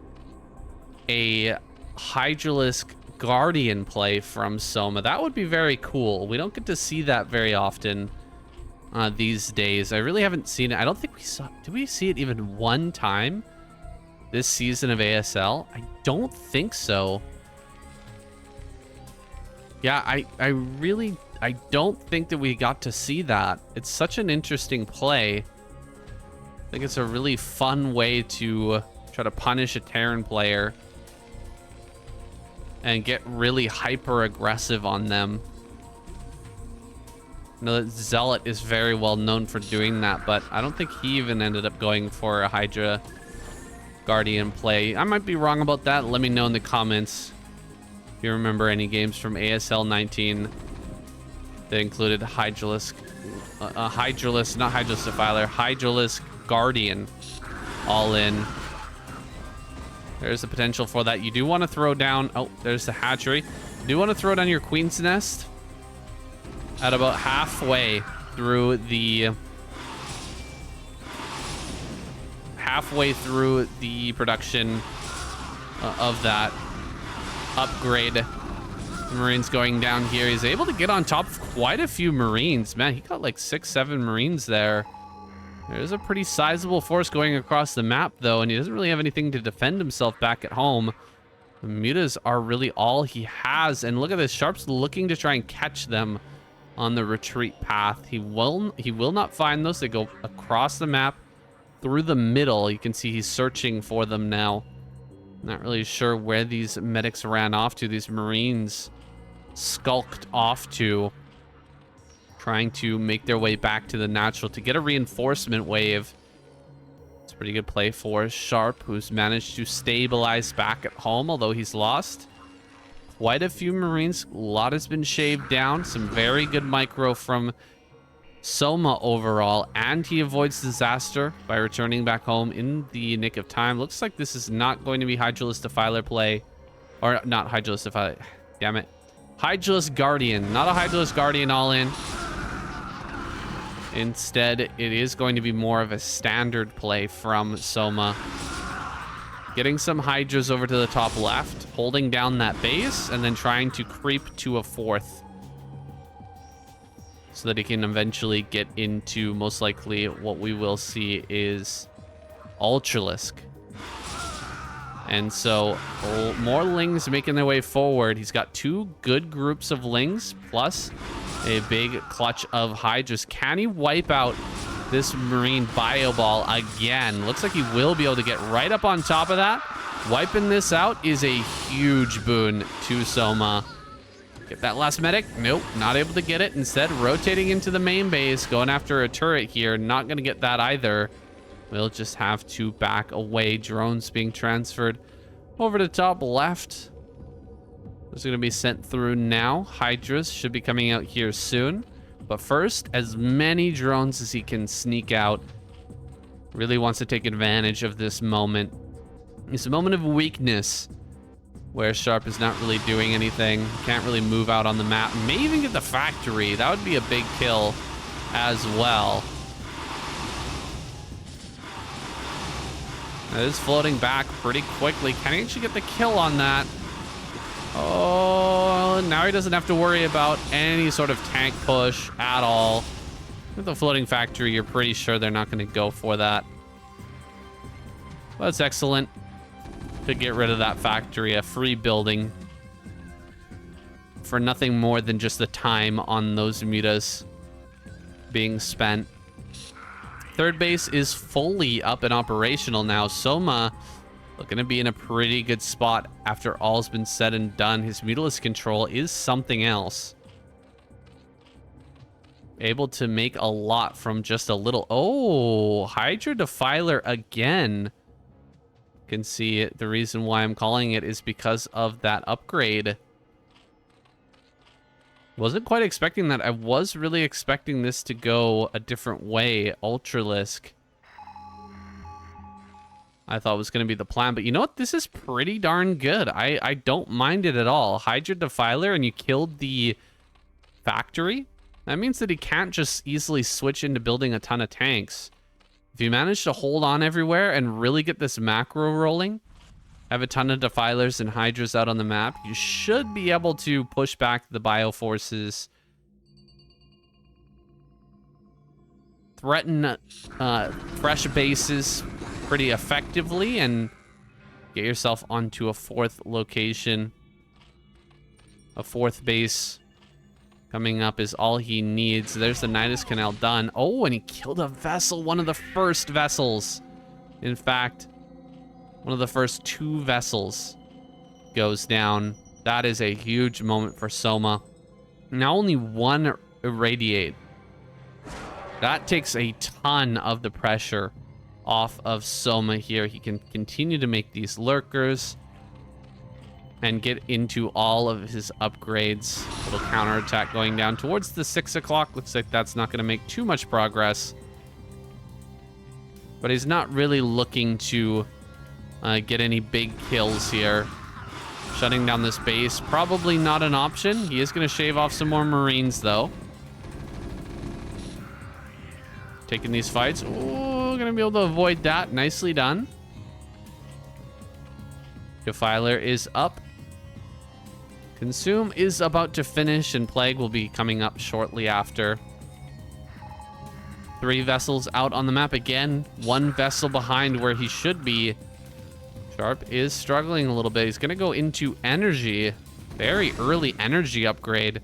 a Hydralisk Guardian play from Soma? That would be very cool. We don't get to see that very often these days. I really haven't seen it. I don't think we saw... Did we see it even one time this season of ASL? I don't think so. Yeah, I don't think that we got to see that. It's such an interesting play. I think it's a really fun way to try to punish a Terran player and get really hyper aggressive on them. I know that Zealot is very well known for doing that, but I don't think he even ended up going for a Hydra Guardian play. I might be wrong about that. Let me know in the comments if you remember any games from ASL 19 that included Hydralisk, Hydralisk, not Hydralisk Defiler, Hydralisk Guardian all in. There's the potential for that. You do want to throw down, oh, there's the hatchery. You do want to throw down your Queen's Nest at about halfway through the production of that upgrade. Marines going down here. He's able to get on top of quite a few Marines. Man, he got like 6-7 Marines there. There's a pretty sizable force going across the map, though, and he doesn't really have anything to defend himself back at home. The mutas are really all he has, and look at this. Sharp's looking to try and catch them on the retreat path. He will not find those. They go across the map through the middle. You can see he's searching for them now. Not really sure where these medics ran off to. These Marines skulked off to, trying to make their way back to the natural to get a reinforcement wave. It's a pretty good play for Sharp, who's managed to stabilize back at home, although he's lost quite a few Marines. A lot has been shaved down. Some very good micro from Soma overall, and he avoids disaster by returning back home in the nick of time. Looks like this is not going to be Hydralisk Defiler play, or not Hydralisk Defiler, damn it. Hydralisk Guardian, not a Hydralisk Guardian all in. Instead, it is going to be more of a standard play from Soma. Getting some Hydras over to the top left, holding down that base, and then trying to creep to a fourth, so that he can eventually get into, most likely, what we will see is Ultralisk. And so, more Lings making their way forward. He's got two good groups of Lings, plus a big clutch of Hydras. Can he wipe out this Marine Bio Ball again? Looks like he will be able to get right up on top of that. Wiping this out is a huge boon to Soma. Get that last medic. Nope, not able to get it. Instead, rotating into the main base, going after a turret here. Not going to get that either. We'll just have to back away. Drones being transferred over to top left. Those are going to be sent through now. Hydras should be coming out here soon. But first, as many drones as he can sneak out. Really wants to take advantage of this moment. It's a moment of weakness, where Sharp is not really doing anything. Can't really move out on the map. May even get the factory. That would be a big kill as well. That is floating back pretty quickly. Can he actually get the kill on that? Oh, now he doesn't have to worry about any sort of tank push at all. With the floating factory, you're pretty sure they're not going to go for that. Well, that's excellent. Could get rid of that factory, a free building, for nothing more than just the time on those mutas being spent. Third base is fully up and operational now. Soma looking to be in a pretty good spot after all's been said and done. His Mutalisk control is something else. Able to make a lot from just a little. Oh, Hydra Defiler again. Can see it. The reason why I'm calling it is because of that upgrade. Wasn't quite expecting that. I was really expecting this to go a different way. Ultralisk, I thought was going to be the plan, but you know what? This is pretty darn good. I don't mind it at all. Hydra Defiler, and you killed the factory. That means that he can't just easily switch into building a ton of tanks. If you manage to hold on everywhere and really get this macro rolling, have a ton of Defilers and Hydras out on the map, you should be able to push back the Bioforces, threaten fresh bases pretty effectively, and get yourself onto a fourth location. A 4th base coming up is all he needs. There's the Nidus Canal done. Oh, and he killed a vessel, one of the first vessels. In fact, one of the first 2 vessels goes down. That is a huge moment for Soma. Now only 1 irradiate. That takes a ton of the pressure off of Soma here. He can continue to make these lurkers and get into all of his upgrades. Little counterattack going down towards the 6 o'clock. Looks like that's not going to make too much progress. But he's not really looking to get any big kills here. Shutting down this base, probably not an option. He is going to shave off some more Marines, though. Taking these fights. Oh, going to be able to avoid that. Nicely done. Defiler is up. Consume is about to finish, and Plague will be coming up shortly after. 3 vessels out on the map again. 1 vessel behind where he should be. Sharp is struggling a little bit. He's going to go into energy. Very early energy upgrade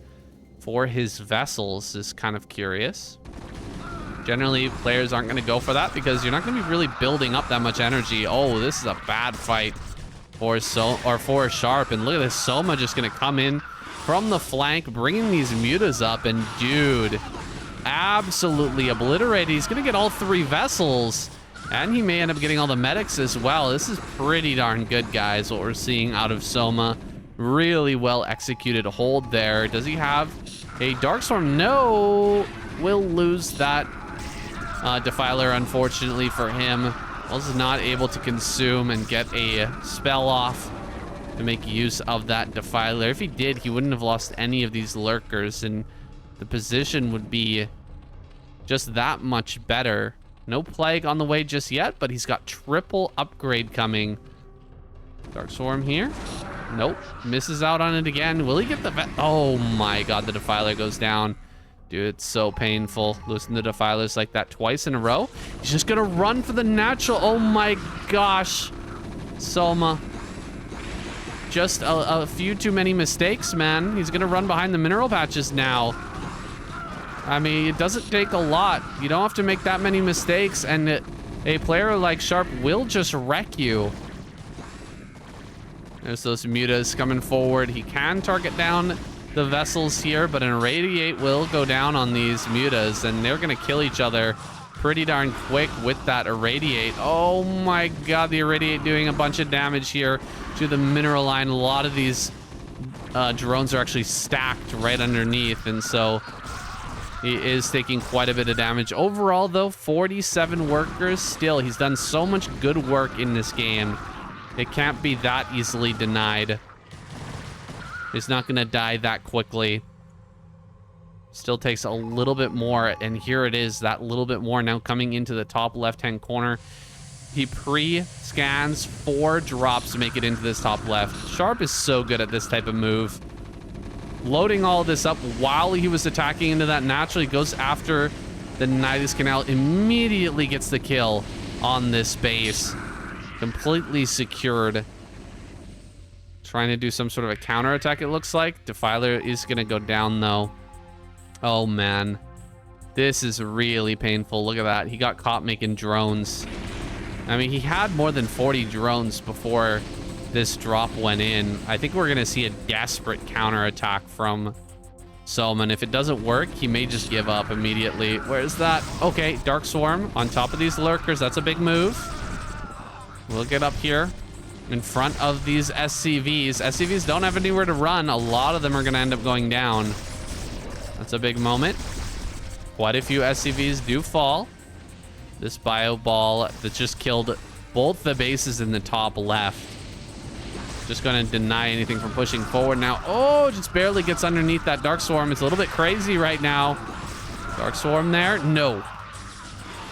for his vessels is kind of curious. Generally, players aren't going to go for that because you're not going to be really building up that much energy. Oh, this is a bad fight for Sharp. And look at this. Soma just going to come in from the flank, bringing these mutas up. And dude, absolutely obliterated. He's going to get all 3 vessels. And he may end up getting all the medics as well. This is pretty darn good, guys, what we're seeing out of Soma. Really well executed hold there. Does he have a Darkstorm? No. Will lose that Defiler, unfortunately for him. Was not able to consume and get a spell off to make use of that Defiler. If he did, he wouldn't have lost any of these lurkers, and the position would be just that much better. No Plague on the way just yet, but he's got triple upgrade coming. Dark Swarm here. Nope. Misses out on it again. Will he get the... Oh my god, the Defiler goes down. Dude, it's so painful. Losing the Defilers like that twice in a row. He's just gonna run for the natural. Oh my gosh. Soma. Just a few too many mistakes, man. He's gonna run behind the mineral patches now. I mean, it doesn't take a lot. You don't have to make that many mistakes, and a player like Sharp will just wreck you. There's those mutas coming forward. He can target down the vessels here, but an irradiate will go down on these mutas, and they're going to kill each other pretty darn quick with that irradiate. Oh my god, the irradiate doing a bunch of damage here to the mineral line. A lot of these drones are actually stacked right underneath, and so he is taking quite a bit of damage. Overall, though, 47 workers still. He's done so much good work in this game. It can't be that easily denied. He's not going to die that quickly. Still takes a little bit more, and here it is, that little bit more now coming into the top left-hand corner. He pre-scans 4 drops to make it into this top left. Sharp is so good at this type of move. Loading all this up while he was attacking into that naturally, goes after the Nidus Canal, immediately gets the kill on this base. Completely secured. Trying to do some sort of a counterattack, it looks like. Defiler is going to go down, though. Oh, man. This is really painful. Look at that. He got caught making drones. I mean, he had more than 40 drones before this drop went in. I think we're going to see a desperate counterattack from Soma. And if it doesn't work, he may just give up immediately. Where's that? Okay, Dark Swarm on top of these lurkers. That's a big move. We'll get up here in front of these SCVs. SCVs don't have anywhere to run. A lot of them are going to end up going down. That's a big moment. Quite a few SCVs do fall. This bio ball that just killed both the bases in the top left. Just going to deny anything from pushing forward now. Oh, just barely gets underneath that Dark Swarm. It's a little bit crazy right now. Dark Swarm there? No.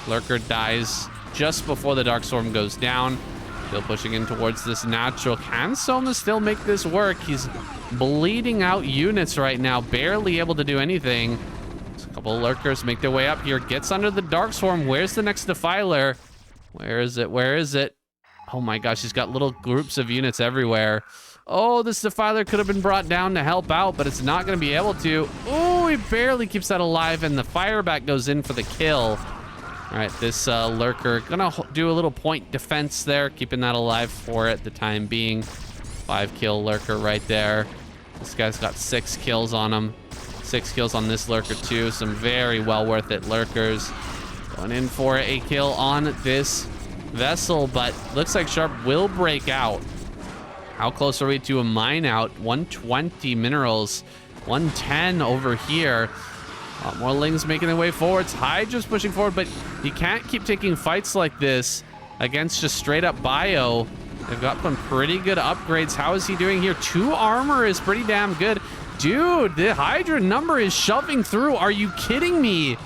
Lurker dies just before the Dark Swarm goes down. Still pushing in towards this natural. Can Soma still make this work? He's bleeding out units right now. Barely able to do anything. A couple of lurkers make their way up here. Gets under the Dark Swarm. Where's the next Defiler? Where is it? Where is it? Oh my gosh, he's got little groups of units everywhere. Oh, this Defiler could have been brought down to help out, but it's not going to be able to. Oh, he barely keeps that alive, and the Firebat goes in for the kill. All right, this Lurker gonna do a little point defense there, keeping that alive for it the time being. 5-kill Lurker right there. This guy's got 6 kills on him. 6 kills on this Lurker too. Some very well worth it Lurkers. Going in for a kill on this Vessel, but looks like Sharp will break out. How close are we to a mine out? 120 minerals, 110 over here. A lot more Lings making their way forwards. Hydra's pushing forward, but you can't keep taking fights like this against just straight up bio. They've got some pretty good upgrades. How is he doing here? 2 armor is pretty damn good. Dude, the Hydra number is shoving through. Are you kidding me?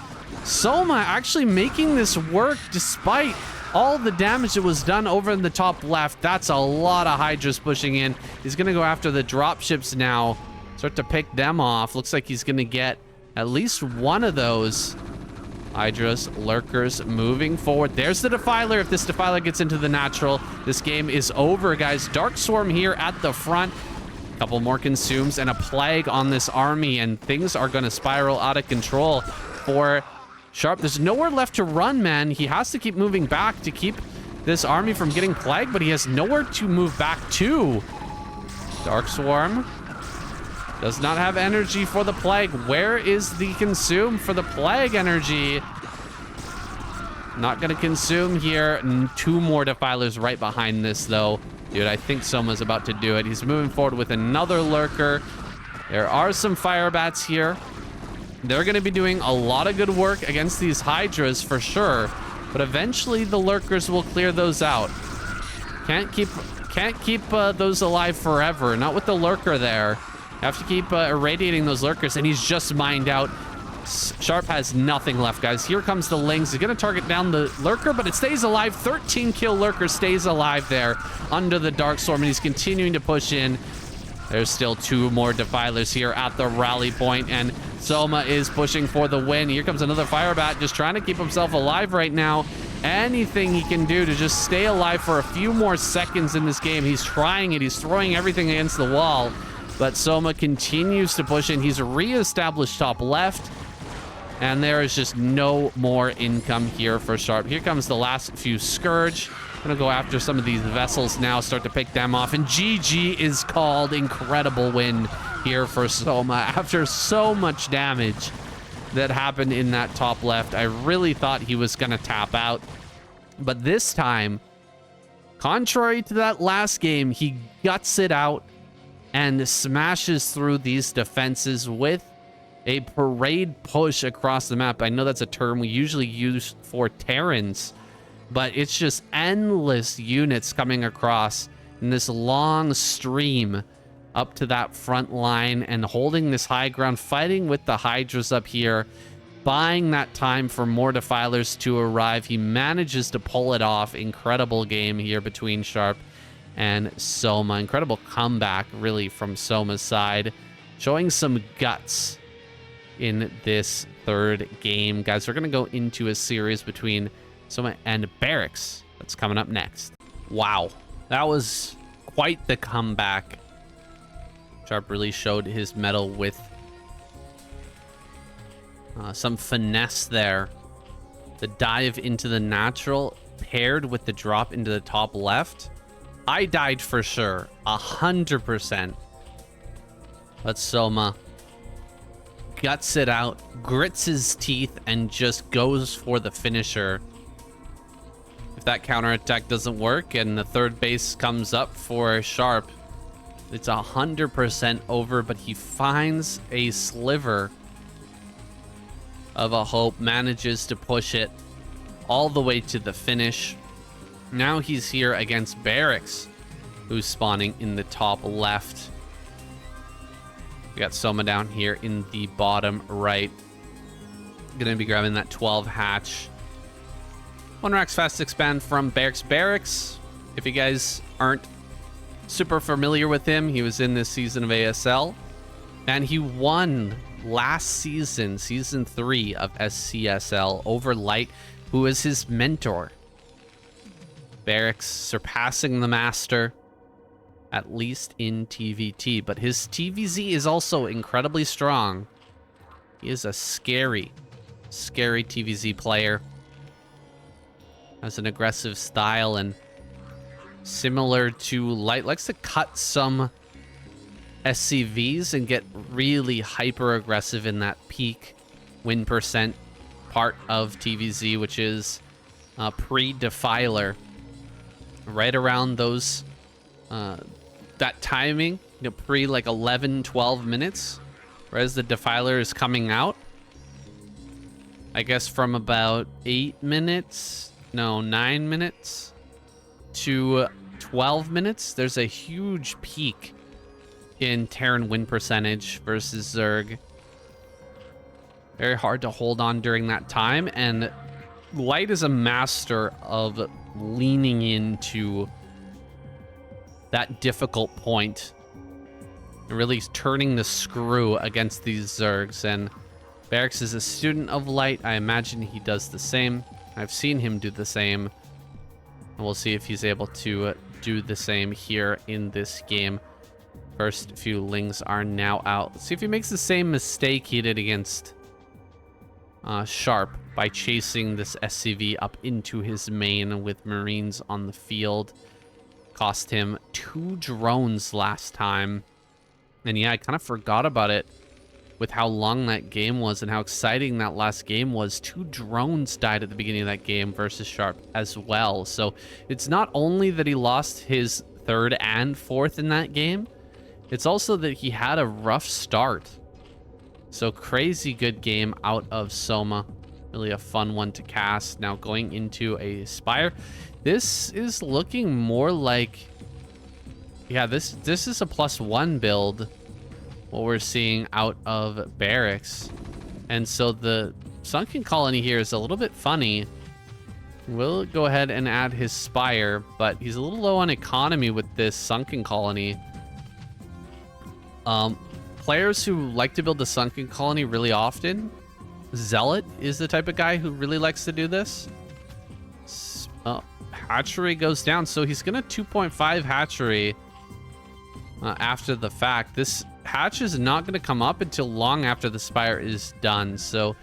Soma actually making this work despite all the damage that was done over in the top left. That's a lot of Hydras pushing in. He's going to go after the dropships now. Start to pick them off. Looks like he's going to get at least one of those Hydras, Lurkers moving forward. There's the Defiler. If this Defiler gets into the natural, this game is over, guys. Dark Swarm here at the front. A couple more consumes and a plague on this army, and things are going to spiral out of control for Sharp. There's nowhere left to run, man. He has to keep moving back to keep this army from getting plagued, but he has nowhere to move back to. Dark Swarm does not have energy for the plague. Where is the consume for the plague energy? Not gonna consume here. 2 more Defilers right behind this, though. Dude, I think Soma's about to do it. He's moving forward with another Lurker. There are some Firebats here. They're gonna be doing a lot of good work against these Hydras for sure, but eventually the Lurkers will clear those out. Can't keep those alive forever. Not with the Lurker there. Have to keep irradiating those Lurkers, and he's just mined out. Sharp has nothing left, guys. Here comes the Lings. He's going to target down the Lurker, but it stays alive. 13-kill Lurker stays alive there under the Dark Storm, and he's continuing to push in. There's still 2 more Defilers here at the rally point, and Soma is pushing for the win. Here comes another Firebat, just trying to keep himself alive right now. Anything he can do to just stay alive for a few more seconds in this game. He's trying it. He's throwing everything against the wall. But Soma continues to push in. He's re-established top left. And there is just no more income here for Sharp. Here comes the last few Scourge. Gonna go after some of these Vessels now, start to pick them off. And GG is called. Incredible win here for Soma after so much damage that happened in that top left. I really thought he was gonna tap out. But this time, contrary to that last game, he guts it out and smashes through these defenses with a parade push across the map. I know that's a term we usually use for Terrans, but it's just endless units coming across in this long stream up to that front line and holding this high ground, fighting with the Hydras up here, buying that time for more Defilers to arrive. He manages to pull it off. Incredible game here between Sharp and Soma. Incredible comeback, really, from Soma's side. Showing some guts in this 3rd game. Guys, we're going to go into a series between Soma and BarrackS. That's coming up next. Wow. That was quite the comeback. Sharp really showed his mettle with some finesse there. The dive into the natural paired with the drop into the top left. I died for sure, 100%. But Soma guts it out, grits his teeth, and just goes for the finisher. If that counterattack doesn't work and the 3rd base comes up for Sharp, it's 100% over, but he finds a sliver of a hope, manages to push it all the way to the finish. Now he's here against BarrackS, who's spawning in the top left. We got Soma down here in the bottom right. Gonna be grabbing that 12 hatch. 1 Rax Fast Expand from BarrackS. BarrackS, if you guys aren't super familiar with him, he was in this season of ASL, and he won last season, season 3 of SCSL, over Light, who was his mentor. BarrackS surpassing the master at least in TVT. But his TVZ is also incredibly strong. He is a scary, scary TVZ player. Has an aggressive style, and similar to Light, likes to cut some SCVs and get really hyper aggressive in that peak win percent part of TVZ, which is pre-Defiler. Right around those that timing, pre like 11, 12 minutes, right as the Defiler is coming out. I guess from about 9 minutes to 12 minutes, there's a huge peak in Terran win percentage versus Zerg. Very hard to hold on during that time, and Light is a master of leaning into that difficult point and really turning the screw against these Zergs. And BarrackS is a student of Light. I imagine he does the same. I've seen him do the same, and we'll see if he's able to do the same here in this game. First few Lings are now out. Let's see if he makes the same mistake he did against Sharp by chasing this SCV up into his main with Marines on the field. Cost him 2 drones last time. And yeah, I kind of forgot about it with how long that game was and how exciting that last game was. 2 drones died at the beginning of that game versus Sharp as well. So it's not only that he lost his 3rd and 4th in that game, it's also that he had a rough start. So crazy good game out of Soma. Really a fun one to cast. Now going into a Spire. This is looking more like... yeah, this is a +1 build, what we're seeing out of BarrackS. And so the Sunken Colony here is a little bit funny. We'll go ahead and add his Spire, but he's a little low on economy with this Sunken Colony. Players who like to build the Sunken Colony really often, Zealot is the type of guy who really likes to do this. Hatchery goes down, so he's gonna 2.5 hatchery after the fact. This hatch is not going to come up until long after the Spire is done, so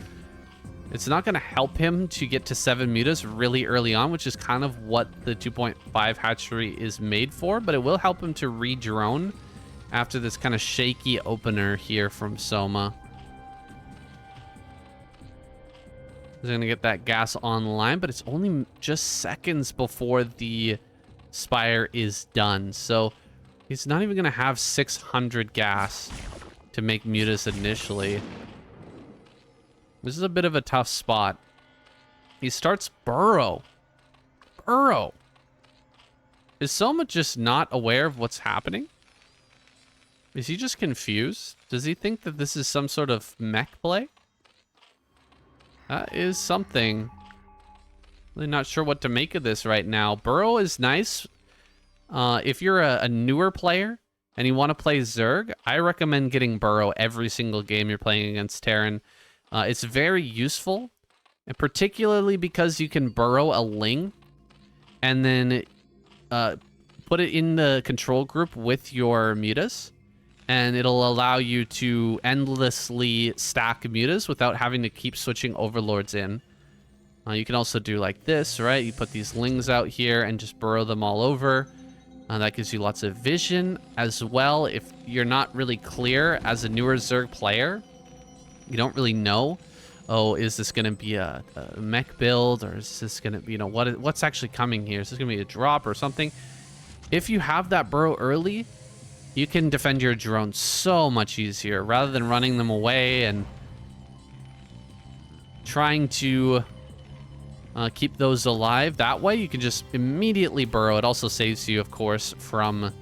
it's not going to help him to get to 7 mutas really early on, which is kind of what the 2.5 hatchery is made for, but it will help him to re-drone after this kind of shaky opener here from Soma. He's going to get that gas online, but it's only just seconds before the Spire is done, so he's not even going to have 600 gas to make mutas initially. This is a bit of a tough spot. He starts Burrow. Burrow. Is Soma just not aware of what's happening? Is he just confused? Does he think that this is some sort of mech play? That is something. Really not sure what to make of this right now. Burrow is nice. If you're a newer player and you want to play Zerg, I recommend getting Burrow every single game you're playing against Terran. It's very useful, and particularly because you can burrow a Ling and then put it in the control group with your mutas, and it'll allow you to endlessly stack mutas without having to keep switching overlords in. You can also do like this, right? You put these Lings out here and just burrow them all over. That gives you lots of vision as well. If you're not really clear as a newer Zerg player, you don't really know, oh, is this going to be a mech build, or is this going to be, you know, what's actually coming here? Is this going to be a drop or something? If you have that burrow early, you can defend your drones so much easier rather than running them away and trying to keep those alive. That way you can just immediately burrow. It also saves you, of course, from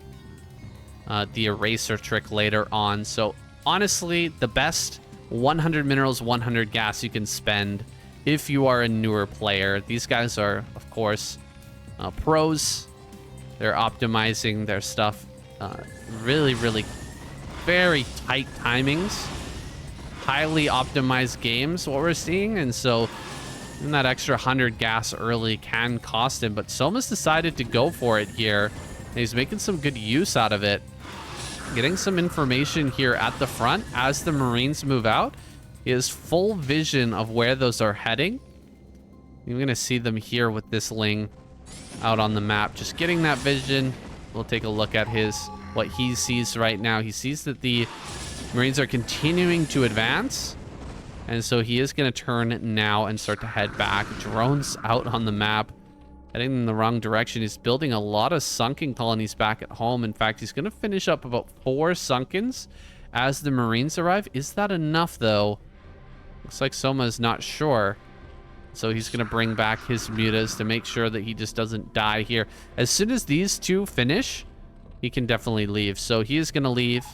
the eraser trick later on. So honestly, the best 100 minerals, 100 gas you can spend if you are a newer player. These guys are, of course, pros. They're optimizing their stuff really, really very tight timings. Highly optimized games, what we're seeing. And so even that extra 100 gas early can cost him, but Soma's decided to go for it here. And he's making some good use out of it. Getting some information here at the front as the Marines move out. He has full vision of where those are heading. You're going to see them here with this Ling out on the map. Just getting that vision. We'll take a look at what he sees right now. He sees that the Marines are continuing to advance. And so he is going to turn now and start to head back. Drones out on the map, heading in the wrong direction. He's building a lot of sunken colonies back at home. In fact, he's going to finish up about 4 sunkens as the Marines arrive. Is that enough, though? Looks like Soma is not sure. So he's going to bring back his mutas to make sure that he just doesn't die here. As soon as these 2 finish, he can definitely leave. So he is going to leave.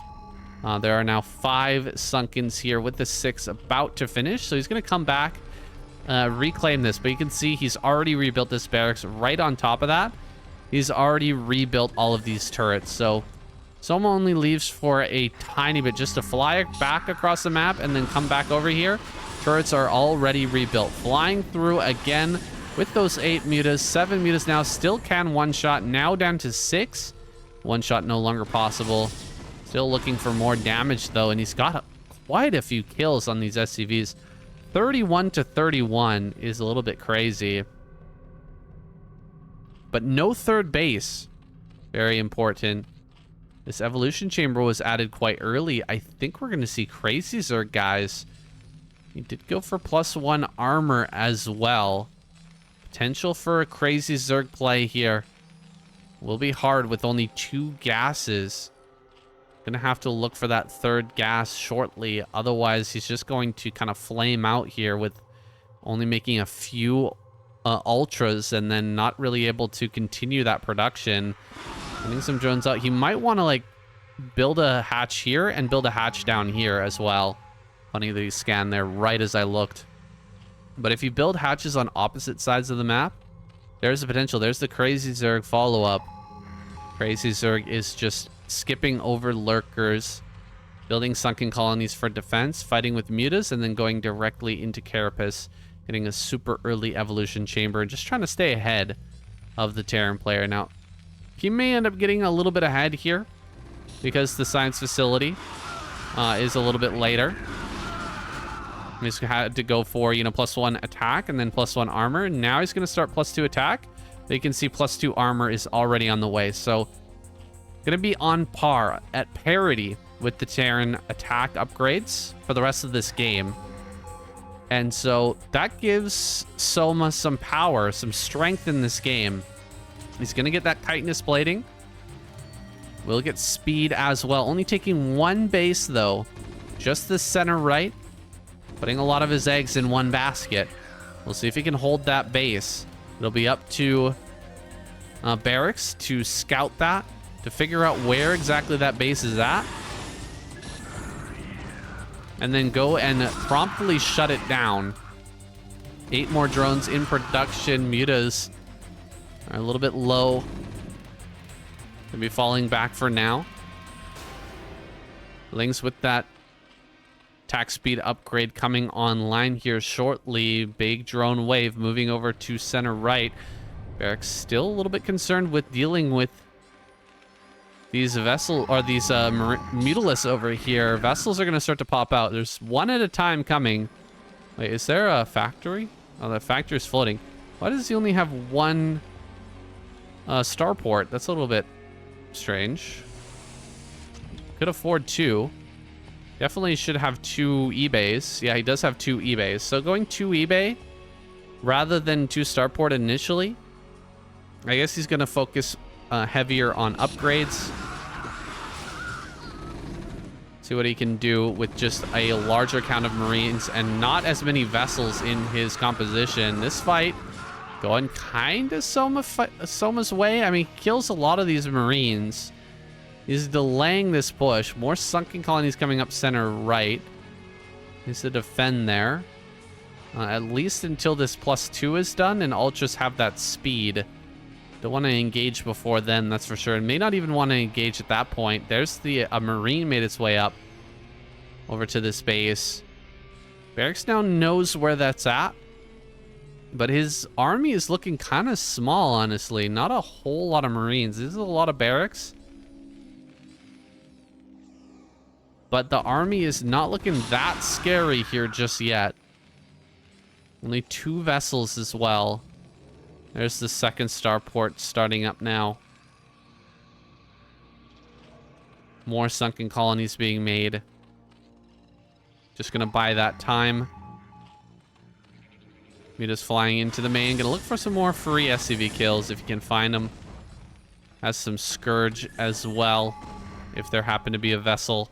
There are now 5 sunkens here with the 6 about to finish. So he's going to come back, reclaim this. But you can see he's already rebuilt this barracks right on top of that. He's already rebuilt all of these turrets. So Soma only leaves for a tiny bit just to fly back across the map and then come back over here. Turrets are already rebuilt. Flying through again with those 8 mutas. 7 mutas now. Still can one-shot. Now down to 6. One-shot no longer possible. Still looking for more damage, though. And he's got quite a few kills on these SCVs. 31 to 31 is a little bit crazy. But no third base. Very important. This evolution chamber was added quite early. I think we're going to see Crazy Zerg, guys. He did go for +1 armor as well. Potential for a Crazy Zerg play here. Will be hard with only 2 gases. Gonna have to look for that 3rd gas shortly. Otherwise, he's just going to kind of flame out here with only making a few ultras and then not really able to continue that production. Getting some drones out. He might want to like build a hatch here and build a hatch down here as well. Funny that he scanned there right as I looked. But if you build hatches on opposite sides of the map, there's the potential. There's the Crazy Zerg follow-up. Crazy Zerg is just skipping over lurkers, building sunken colonies for defense, fighting with mutas, and then going directly into Carapace, getting a super early evolution chamber, and just trying to stay ahead of the Terran player. Now, he may end up getting a little bit ahead here because the science facility is a little bit later. He's had to go for, you know, +1 attack and then +1 armor. Now he's going to start +2 attack. But you can see +2 armor is already on the way. So, going to be on par, at parity with the Terran attack upgrades for the rest of this game. And so that gives Soma some power, some strength in this game. He's going to get that tightness plating. We'll get speed as well. Only taking 1 base, though. Just the center right. Putting a lot of his eggs in 1 basket. We'll see if he can hold that base. It'll be up to BarrackS to scout that, to figure out where exactly that base is at. And then go and promptly shut it down. 8 more drones in production. Mutas are a little bit low. Gonna be falling back for now. Lings with that attack speed upgrade coming online here shortly. Big drone wave moving over to center right. BarrackS still a little bit concerned with dealing with these Mutalisks over here. Vessels are going to start to pop out. There's 1 at a time coming. Wait, is there a factory? Oh, the factory is floating. Why does he only have 1 starport? That's a little bit strange. Could afford 2. Definitely should have 2 eBays. Yeah, he does have 2 eBays. So going 2 eBay rather than 2 starport initially. I guess he's going to focus heavier on upgrades. See what he can do with just a larger count of Marines and not as many vessels in his composition. This fight going kind of Soma's way. I mean, he kills a lot of these Marines. He's delaying this push. More sunken colonies coming up center right. Needs to defend there. At least until this +2 is done and Ultras have that speed. Don't want to engage before then, that's for sure. And may not even want to engage at that point. There's a Marine made its way up over to this base. BarrackS now knows where that's at. But his army is looking kind of small, honestly. Not a whole lot of Marines. This is a lot of barracks. But the army is not looking that scary here just yet. Only 2 vessels as well. There's the second starport starting up now. More sunken colonies being made. Just gonna buy that time. Muta's flying into the main. Gonna look for some more free SCV kills if you can find them. Has some Scourge as well, if there happen to be a vessel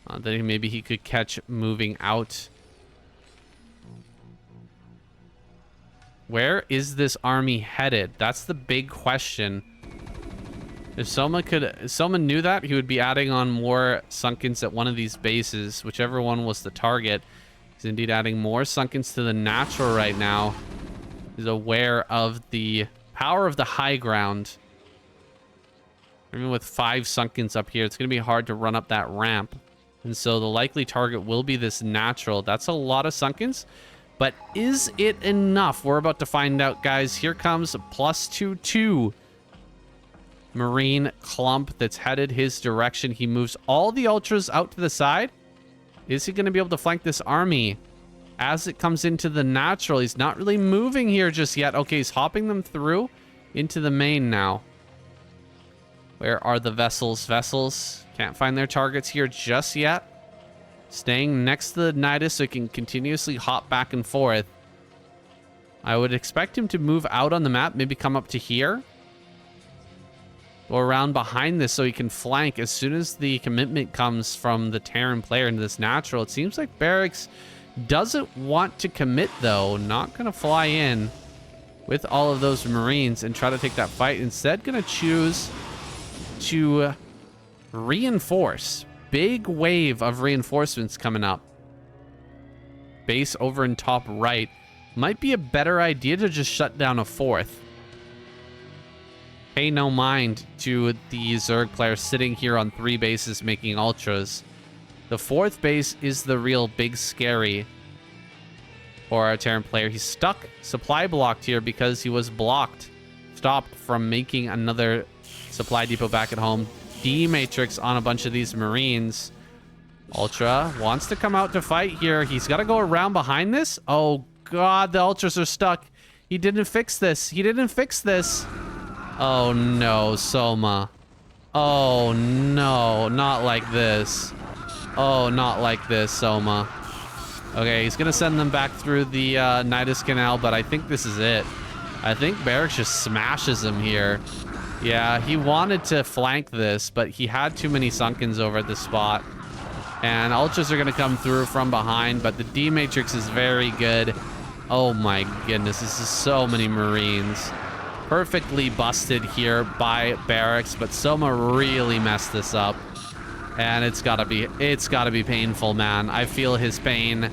that maybe he could catch moving out. Where is this army headed? That's the big question. If Soma knew that, he would be adding on more Sunkens at one of these bases, whichever one was the target. He's indeed adding more Sunkens to the natural right now. He's aware of the power of the high ground. Even with 5 Sunkens up here, it's going to be hard to run up that ramp. And so the likely target will be this natural. That's a lot of Sunkens. But is it enough? We're about to find out, guys. Here comes a +2/2 Marine clump that's headed his direction. He moves all the ultras out to the side. Is he going to be able to flank this army as it comes into the natural? He's not really moving here just yet. Okay, he's hopping them through into the main now. Where are the vessels? Vessels can't find their targets here just yet. Staying next to the Nidus so he can continuously hop back and forth. I would expect him to move out on the map, maybe come up to here. Go around behind this so he can flank as soon as the commitment comes from the Terran player into this natural. It seems like BarrackS doesn't want to commit, though. Not going to fly in with all of those Marines and try to take that fight. Instead, going to choose to reinforce. Big wave of reinforcements coming up. Base over in top right. Might be a better idea to just shut down a 4th. Pay no mind to the Zerg player sitting here on 3 bases making ultras. The 4th base is the real big scary for our Terran player. He's stuck supply blocked here because he was stopped from making another supply depot back at home. D-Matrix on a bunch of these Marines. Ultra wants to come out to fight here. He's got to go around behind this. Oh, God, the Ultras are stuck. He didn't fix this. He didn't fix this. Oh, no, Soma. Oh, no, not like this. Oh, not like this, Soma. Okay, he's going to send them back through the Nidus Canal, but I think this is it. I think BarrackS just smashes him here. Yeah, he wanted to flank this, but he had too many Sunkens over at this spot. And Ultras are going to come through from behind, but the D-Matrix is very good. Oh my goodness, this is so many Marines. Perfectly busted here by BarrackS, but Soma really messed this up. And it's gotta be painful, man. I feel his pain.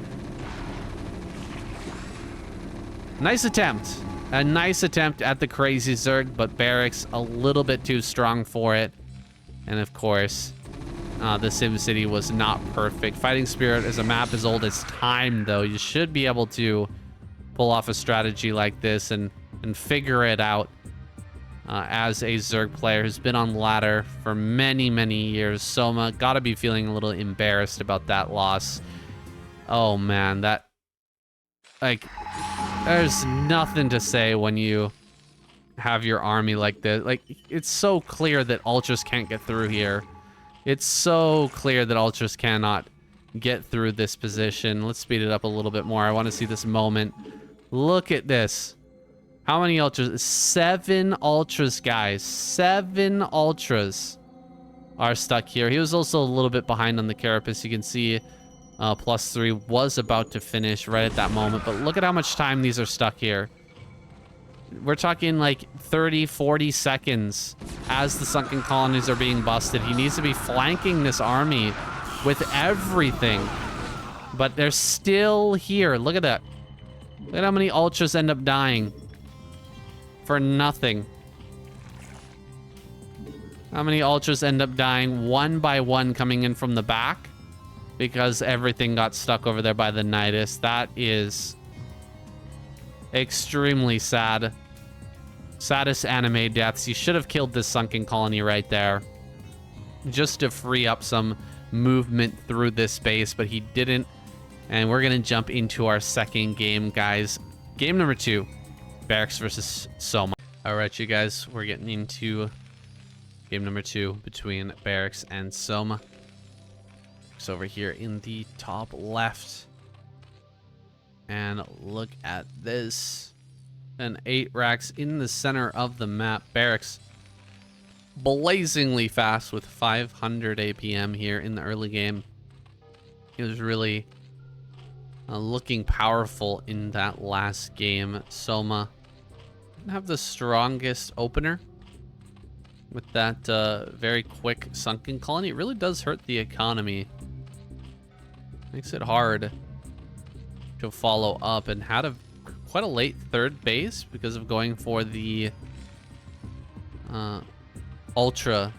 Nice attempt. A nice attempt at the crazy Zerg, but BarrackS a little bit too strong for it. And of course, the SimCity was not perfect. Fighting Spirit is a map as old as time, though. You should be able to pull off a strategy like this and figure it out as a Zerg player who's been on ladder for many, many years. Soma gotta be feeling a little embarrassed about that loss. Oh, man, that... Like... There's nothing to say when you have your army like this. Like, it's so clear that Ultras can't get through here. It's so clear that Ultras cannot get through this position. Let's speed it up a little bit more. I want to see this moment. Look at this. How many Ultras? 7 Ultras, guys. 7 Ultras are stuck here. He was also a little bit behind on the Carapace. You can see... +3 was about to finish right at that moment, but look at how much time these are stuck here. We're talking like 30, 40 seconds as the sunken colonies are being busted. He needs to be flanking this army with everything, but they're still here. Look at that. Look at how many Ultras end up dying for nothing. How many Ultras end up dying one by one coming in from the back? Because everything got stuck over there by the Nidus. That is Extremely sad. Saddest anime deaths. You should have killed this sunken colony right there, just to free up some movement through this space, but he didn't. And we're going to jump into our second game, guys. Game number 2, BarrackS versus Soma. All right, you guys, we're getting into game number 2 between BarrackS and Soma. It's over here in the top left. And look at this. An 8 racks in the center of the map. BarrackS blazingly fast with 500 APM here in the early game. He was really looking powerful in that last game. Soma didn't have the strongest opener with that very quick sunken colony. It really does hurt the economy. Makes it hard to follow up, and had quite a late third base because of going for the ultra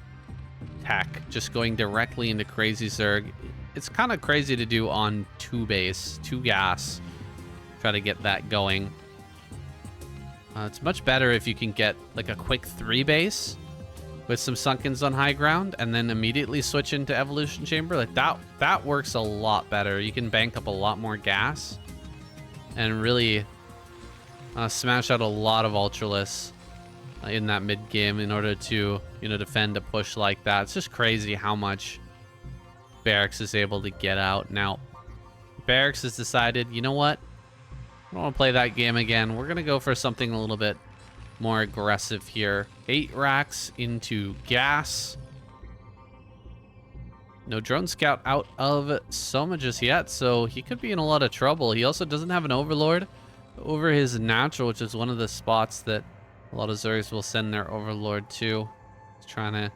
tech, just going directly into Crazy Zerg. It's kind of crazy to do on 2 base, 2 gas, try to get that going. It's much better if you can get like a quick 3 base with some sunkens on high ground and then immediately switch into Evolution Chamber. Like that works a lot better. You can bank up a lot more gas and really smash out a lot of Ultralists in that mid game in order to, you know, defend a push like that. It's just crazy how much BarrackS is able to get out. Now, BarrackS has decided, you know what? I don't want to play that game again. We're going to go for something a little bit more aggressive here. 8 racks into gas. No drone scout out of Soma just yet, so he could be in a lot of trouble. He also doesn't have an overlord over his natural, which is one of the spots that a lot of Zergs will send their overlord to. He's trying to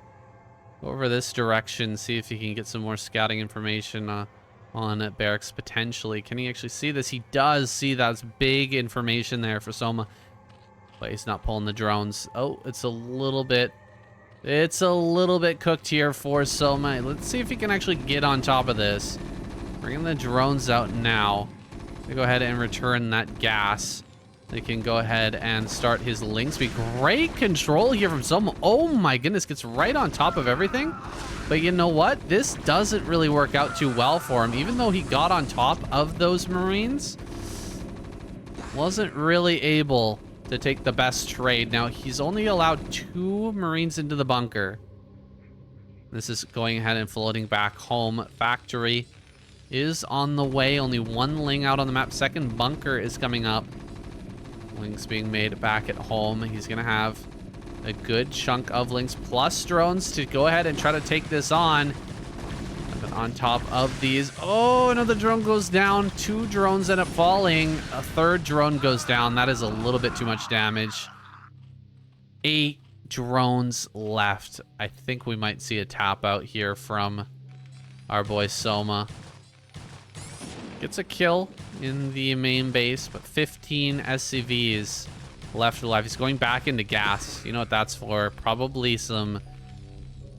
go over this direction, see if he can get some more scouting information on BarrackS potentially. Can he actually see this? He does see that's big information there for Soma, but he's not pulling the drones. Oh, it's a little bit cooked here for Soma. Let's see if he can actually get on top of this. Bringing the drones out now. They go ahead and return that gas. They can go ahead and start his link speed. Great control here from Soma. Oh my goodness, gets right on top of everything. But you know what? This doesn't really work out too well for him. Even though he got on top of those Marines, wasn't really able to take the best trade. Now, he's only allowed 2 Marines into the bunker. This is going ahead and floating back home. Factory is on the way. Only 1 Ling out on the map. Second bunker is coming up. Lings being made back at home. He's going to have a good chunk of Lings plus drones to go ahead and try to take this on. And on top of these, oh, another drone goes down. 2 drones end up falling. A 3rd drone goes down. That is a little bit too much damage. 8 drones left. I think we might see a tap out here from our boy Soma. Gets a kill in the main base, but 15 SCVs left alive. He's going back into gas. You know what that's for? Probably some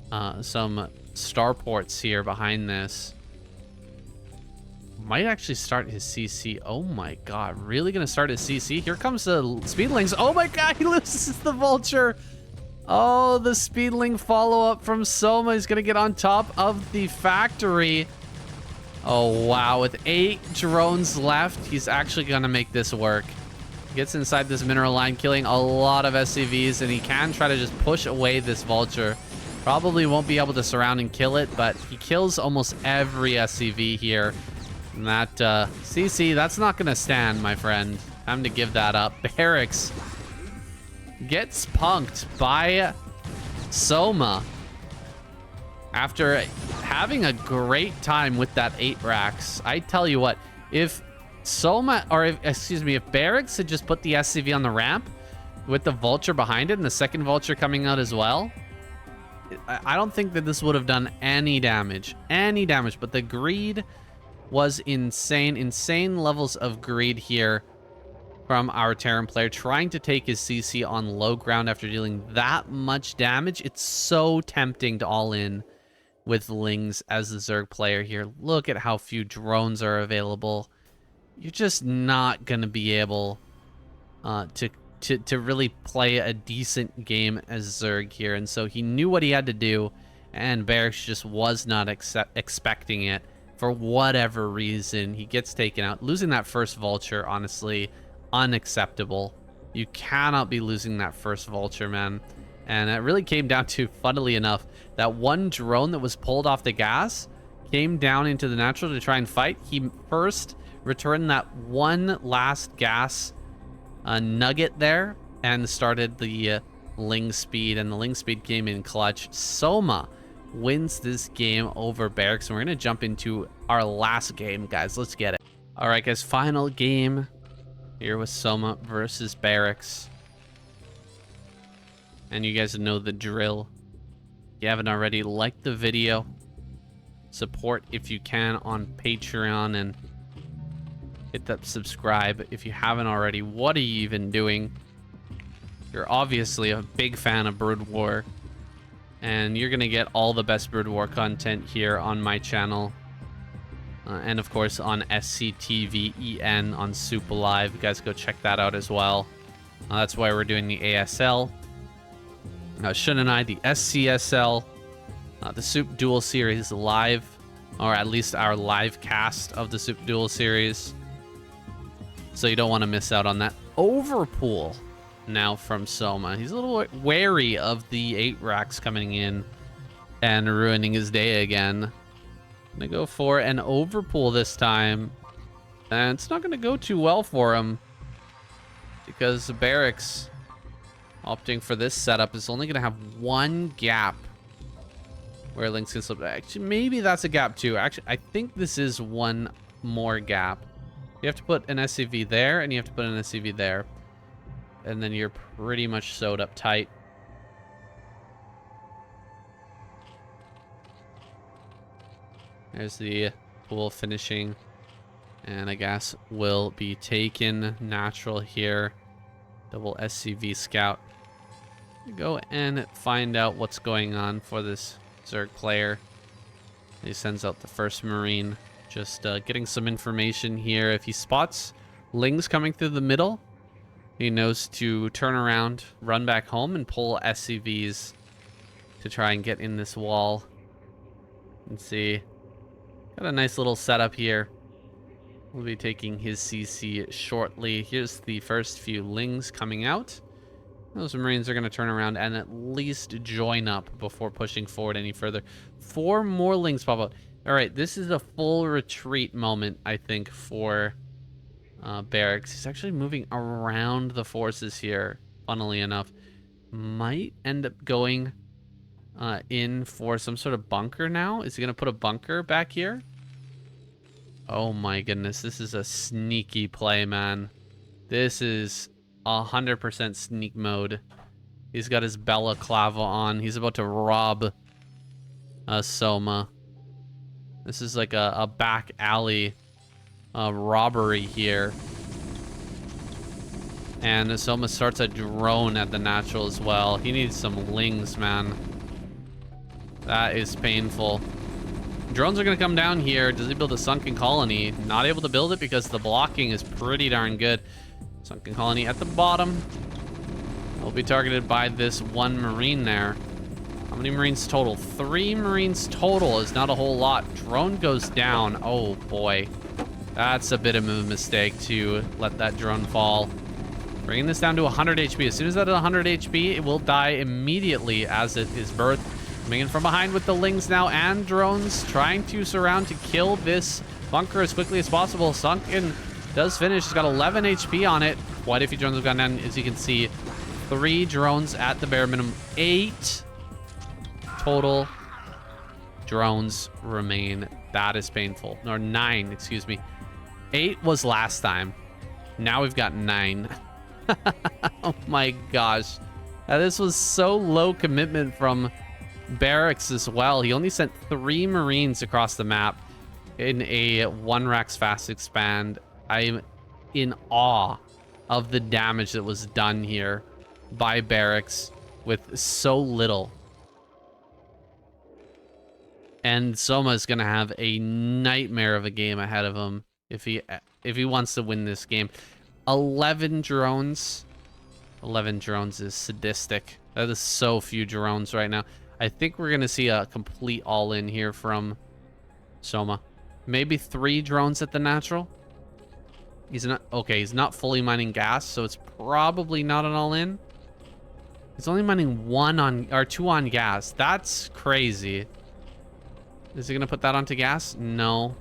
starports here behind this. Might actually start his CC. Oh my god, really gonna start his CC? Here comes the Speedlings. Oh my god, he loses the Vulture. Oh, the Speedling follow-up from Soma is gonna get on top of the factory. Oh wow, with 8 drones left, he's actually gonna make this work. Gets inside this mineral line, killing a lot of SCVs, and he can try to just push away this Vulture. Probably won't be able to surround and kill it, but he kills almost every SCV here. And that CC, that's not gonna stand, my friend. Time to give that up. BarrackS gets punked by Soma after having a great time with that 8 racks. I tell you what, if Soma, or if BarrackS had just put the SCV on the ramp with the Vulture behind it and the second Vulture coming out as well, I don't think that this would have done any damage. But the greed was insane. Insane levels of greed here from our Terran player, trying to take his CC on low ground after dealing that much damage. It's so tempting to all in with Lings as the Zerg player here. Look at how few drones are available. You're just not going to be able to really play a decent game as Zerg here. And so he knew what he had to do, and BarrackS just was not expecting it for whatever reason. He gets taken out. Losing that first vulture, honestly, unacceptable. You cannot be losing that first vulture, man. And it really came down to, funnily enough, that one drone that was pulled off the gas came down into the natural to try and fight. He first returned that one last gas nugget there and started the Ling speed, and the Ling speed came in clutch. Soma wins this game over BarrackS, and we're going to jump into our last game, guys. Let's get it. All right, guys, final game here with Soma versus BarrackS. And you guys know the drill. If you haven't already, like the video. Support if you can on Patreon, and hit that subscribe if you haven't already. What are you even doing? You're obviously a big fan of Broodwar, and you're going to get all the best Broodwar content here on my channel. And of course on SCTVEN on Super Live. You guys go check that out as well. That's why we're doing the ASL. Shun and I, the SCSL, the Soup Duel Series live, or at least our live cast of the Soup Duel Series. So you don't want to miss out on that. Overpool now from Soma. He's a little wary of the 8 racks coming in and ruining his day again. Gonna go for an overpool this time. And it's not gonna go too well for him, because BarrackS opting for this setup is only gonna have one gap where Lynx can slip. Actually, maybe that's a gap too. Actually, I think this is one more gap. You have to put an SCV there, and you have to put an SCV there. And then you're pretty much sewed up tight. There's the pool finishing. And I guess will be taken natural here. Double SCV scout. Go and find out what's going on for this Zerg player. He sends out the first Marine. Just getting some information here. If he spots Lings coming through the middle, he knows to turn around, run back home, and pull SCVs to try and get in this wall. Let's see. Got a nice little setup here. We'll be taking his CC shortly. Here's the first few Lings coming out. Those Marines are going to turn around and at least join up before pushing forward any further. 4 more Lings pop out. All right, this is a full retreat moment, I think, for BarrackS. He's actually moving around the forces here, funnily enough. Might end up going in for some sort of bunker now. Is he going to put a bunker back here? Oh my goodness, this is a sneaky play, man. This is 100% sneak mode. He's got his balaclava on. He's about to rob Soma. This is like a back alley robbery here. And Soma starts a drone at the natural as well. He needs some Lings, man. That is painful. Drones are going to come down here. Does he build a sunken colony? Not able to build it because the blocking is pretty darn good. Sunken colony at the bottom. Will be targeted by this one Marine there. How many Marines total? 3 Marines total is not a whole lot. Drone goes down. Oh boy. That's a bit of a mistake to let that drone fall. Bringing this down to 100 HP. As soon as that is 100 HP, it will die immediately as it is birthed. Coming in from behind with the Lings now and drones, trying to surround to kill this bunker as quickly as possible. Sunken does finish. He's got 11 HP on it. Quite a few drones have gone down, as you can see. 3 drones at the bare minimum. 8 total drones remain. That is painful. Or 9, excuse me. 8 was last time. Now we've got 9. Oh my gosh. This was so low commitment from BarrackS as well. He only sent 3 Marines across the map in a 1 racks fast expand. I'm in awe of the damage that was done here by BarrackS with so little. And Soma is going to have a nightmare of a game ahead of him if he wants to win this game. 11 drones. 11 drones is sadistic. That is so few drones right now. I think we're going to see a complete all-in here from Soma. Maybe 3 drones at the natural. He's not... Okay, he's not fully mining gas, so it's probably not an all-in. He's only mining 1 on... or 2 on gas. That's crazy. Is he going to put that onto gas? No.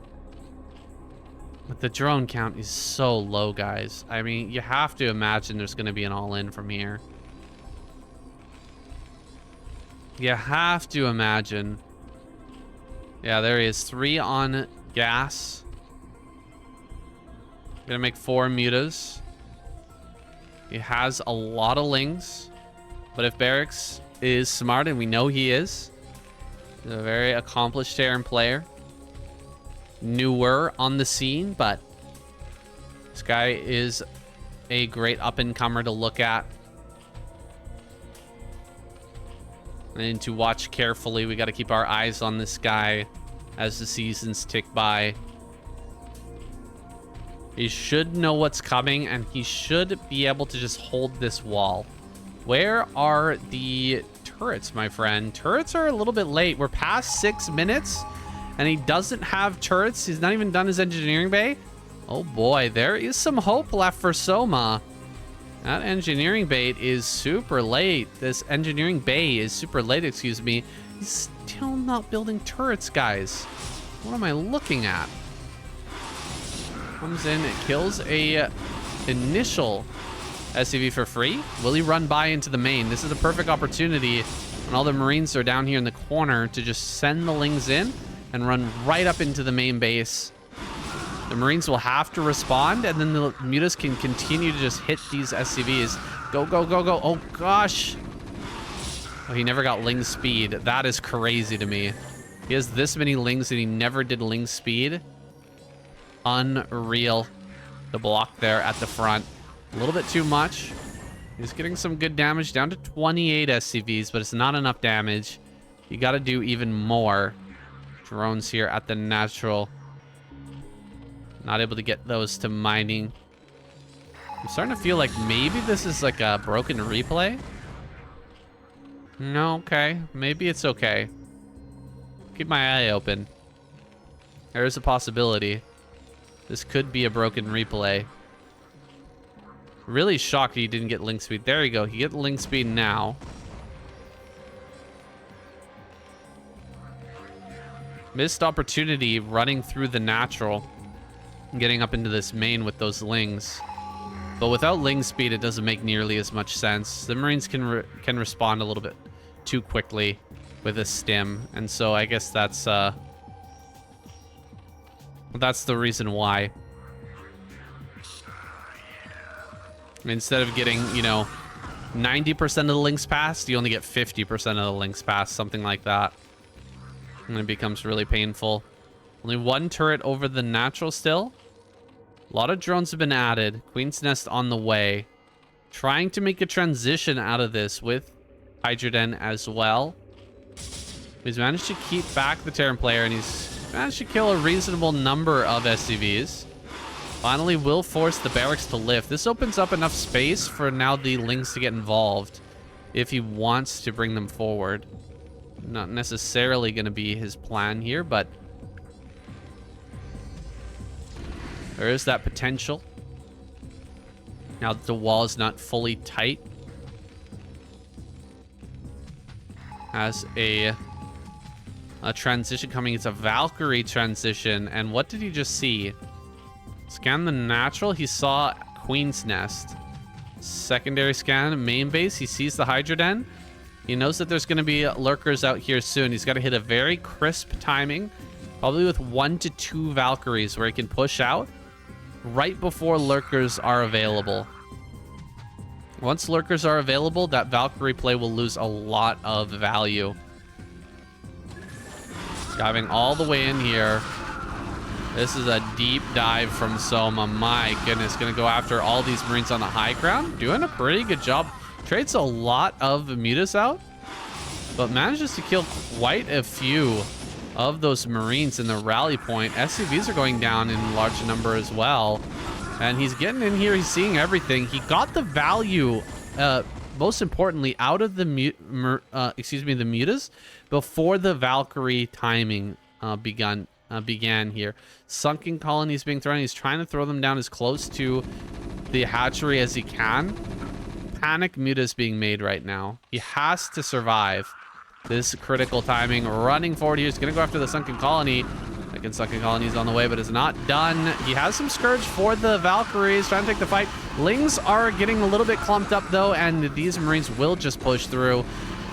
But the drone count is so low, guys. I mean, you have to imagine there's going to be an all-in from here. You have to imagine. Yeah, there he is. 3 on gas. Gonna make 4 mutas. He has a lot of lings. But if BarrackS is smart, and we know he is, he's a very accomplished Terran player. Newer on the scene, but this guy is a great up-and-comer to look at. And to watch carefully. We got to keep our eyes on this guy as the seasons tick by. He should know what's coming, and he should be able to just hold this wall. Where are the turrets, my friend? Turrets are a little bit late. We're past 6 minutes, and he doesn't have turrets. He's not even done his engineering bay. Oh boy, there is some hope left for Soma. That engineering bait is super late. This engineering bay is super late, excuse me. He's still not building turrets, guys. What am I looking at? Comes in, it kills a initial SCV for free. Will he run by into the main? This is a perfect opportunity when all the Marines are down here in the corner to just send the Lings in and run right up into the main base. The Marines will have to respond, and then the mutas can continue to just hit these SCVs. Go, go, go, go. Oh, gosh. Oh, he never got Ling speed. That is crazy to me. He has this many Lings, and he never did Ling speed. Unreal. The block there at the front. A little bit too much. He's getting some good damage, down to 28 SCVs, but it's not enough damage. You got to do even more. Drones here at the natural. Not able to get those to mining. I'm starting to feel like maybe this is like a broken replay. No, okay. Maybe it's okay. Keep my eye open. There is a possibility. This could be a broken replay. Really shocked he didn't get link speed. There you go. He get link speed now. Missed opportunity running through the natural. Getting up into this main with those Lings. But without Ling speed, it doesn't make nearly as much sense. The Marines can respond a little bit too quickly with a stim. And so I guess that's the reason why. Instead of getting, you know, 90% of the links passed, you only get 50% of the links passed, something like that. And it becomes really painful. Only 1 turret over the natural still. A lot of drones have been added. Queen's Nest on the way. Trying to make a transition out of this with Hydroden as well. He's managed to keep back the Terran player, and he's managed to kill a reasonable number of SCVs. Finally will force the BarrackS to lift. This opens up enough space for now the Lings to get involved if he wants to bring them forward. Not necessarily going to be his plan here, but there is that potential. Now that the wall is not fully tight. Has a transition coming. It's a Valkyrie transition. And what did he just see? Scan the natural. He saw Queen's Nest. Secondary scan, main base. He sees the Hydroden. He knows that there's going to be lurkers out here soon. He's got to hit a very crisp timing. Probably with 1 to 2 Valkyries where he can push out right before lurkers are available. Once lurkers are available, that Valkyrie play will lose a lot of value. Diving all the way in here. This is a deep dive from Soma. My goodness, gonna go after all these Marines on the high ground. Doing a pretty good job. Trades a lot of mutas out, but manages to kill quite a few of those Marines in the rally point. SCVs are going down in large number as well. And he's getting in here. He's seeing everything. He got the value, most importantly, out of the the mutas before the Valkyrie timing began here. Sunken colonies being thrown. He's trying to throw them down as close to the hatchery as he can. Panic mutas being made right now. He has to survive this critical timing. Running forward here. He's going to go after the sunken colony. Second sunken colony is on the way, but is not done. He has some Scourge for the Valkyries, trying to take the fight. Lings are getting a little bit clumped up, though, and these Marines will just push through.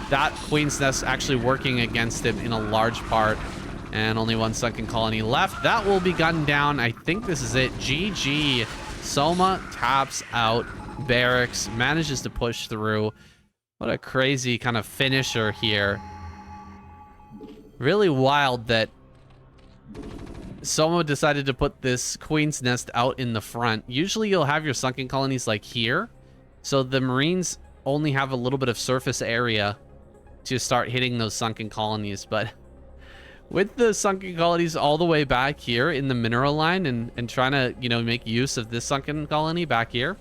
That Queen's Nest actually working against him in a large part. And only one sunken colony left. That will be gunned down. I think this is it. GG. Soma taps out. BarrackS manages to push through. What a crazy kind of finisher here. Really wild that Soma decided to put this Queen's Nest out in the front. Usually you'll have your sunken colonies like here. So the Marines only have a little bit of surface area to start hitting those sunken colonies. But with the sunken colonies all the way back here in the mineral line and trying to, you know, make use of this sunken colony back here.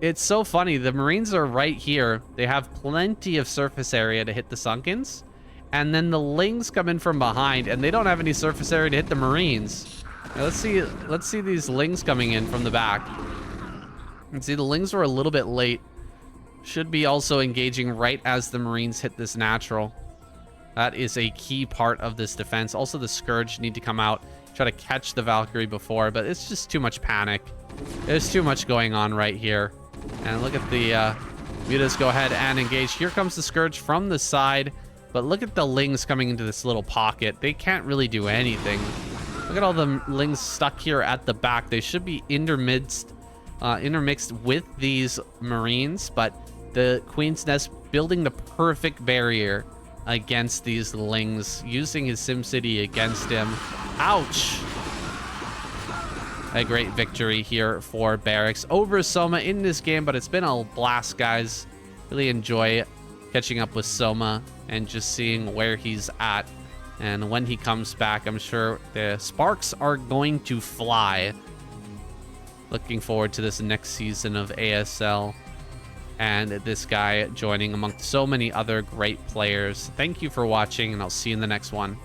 It's so funny. The Marines are right here. They have plenty of surface area to hit the sunkens. And then the Lings come in from behind, and they don't have any surface area to hit the Marines. Now, let's see these Lings coming in from the back. And see, the Lings were a little bit late. Should be also engaging right as the Marines hit this natural. That is a key part of this defense. Also, the Scourge need to come out, try to catch the Valkyrie before, but it's just too much panic. There's too much going on right here. And look at the mutas go ahead and engage. Here comes the Scourge from the side, but look at the Lings coming into this little pocket. They can't really do anything. Look at all the Lings stuck here at the back. They should be intermixed with these Marines, but the Queen's Nest building the perfect barrier against these Lings, using his SimCity against him. Ouch! A great victory here for BarrackS over Soma in this game, but it's been a blast, guys. Really enjoy catching up with Soma and just seeing where he's at. And when he comes back, I'm sure the sparks are going to fly. Looking forward to this next season of ASL. And this guy joining amongst so many other great players. Thank you for watching, and I'll see you in the next one.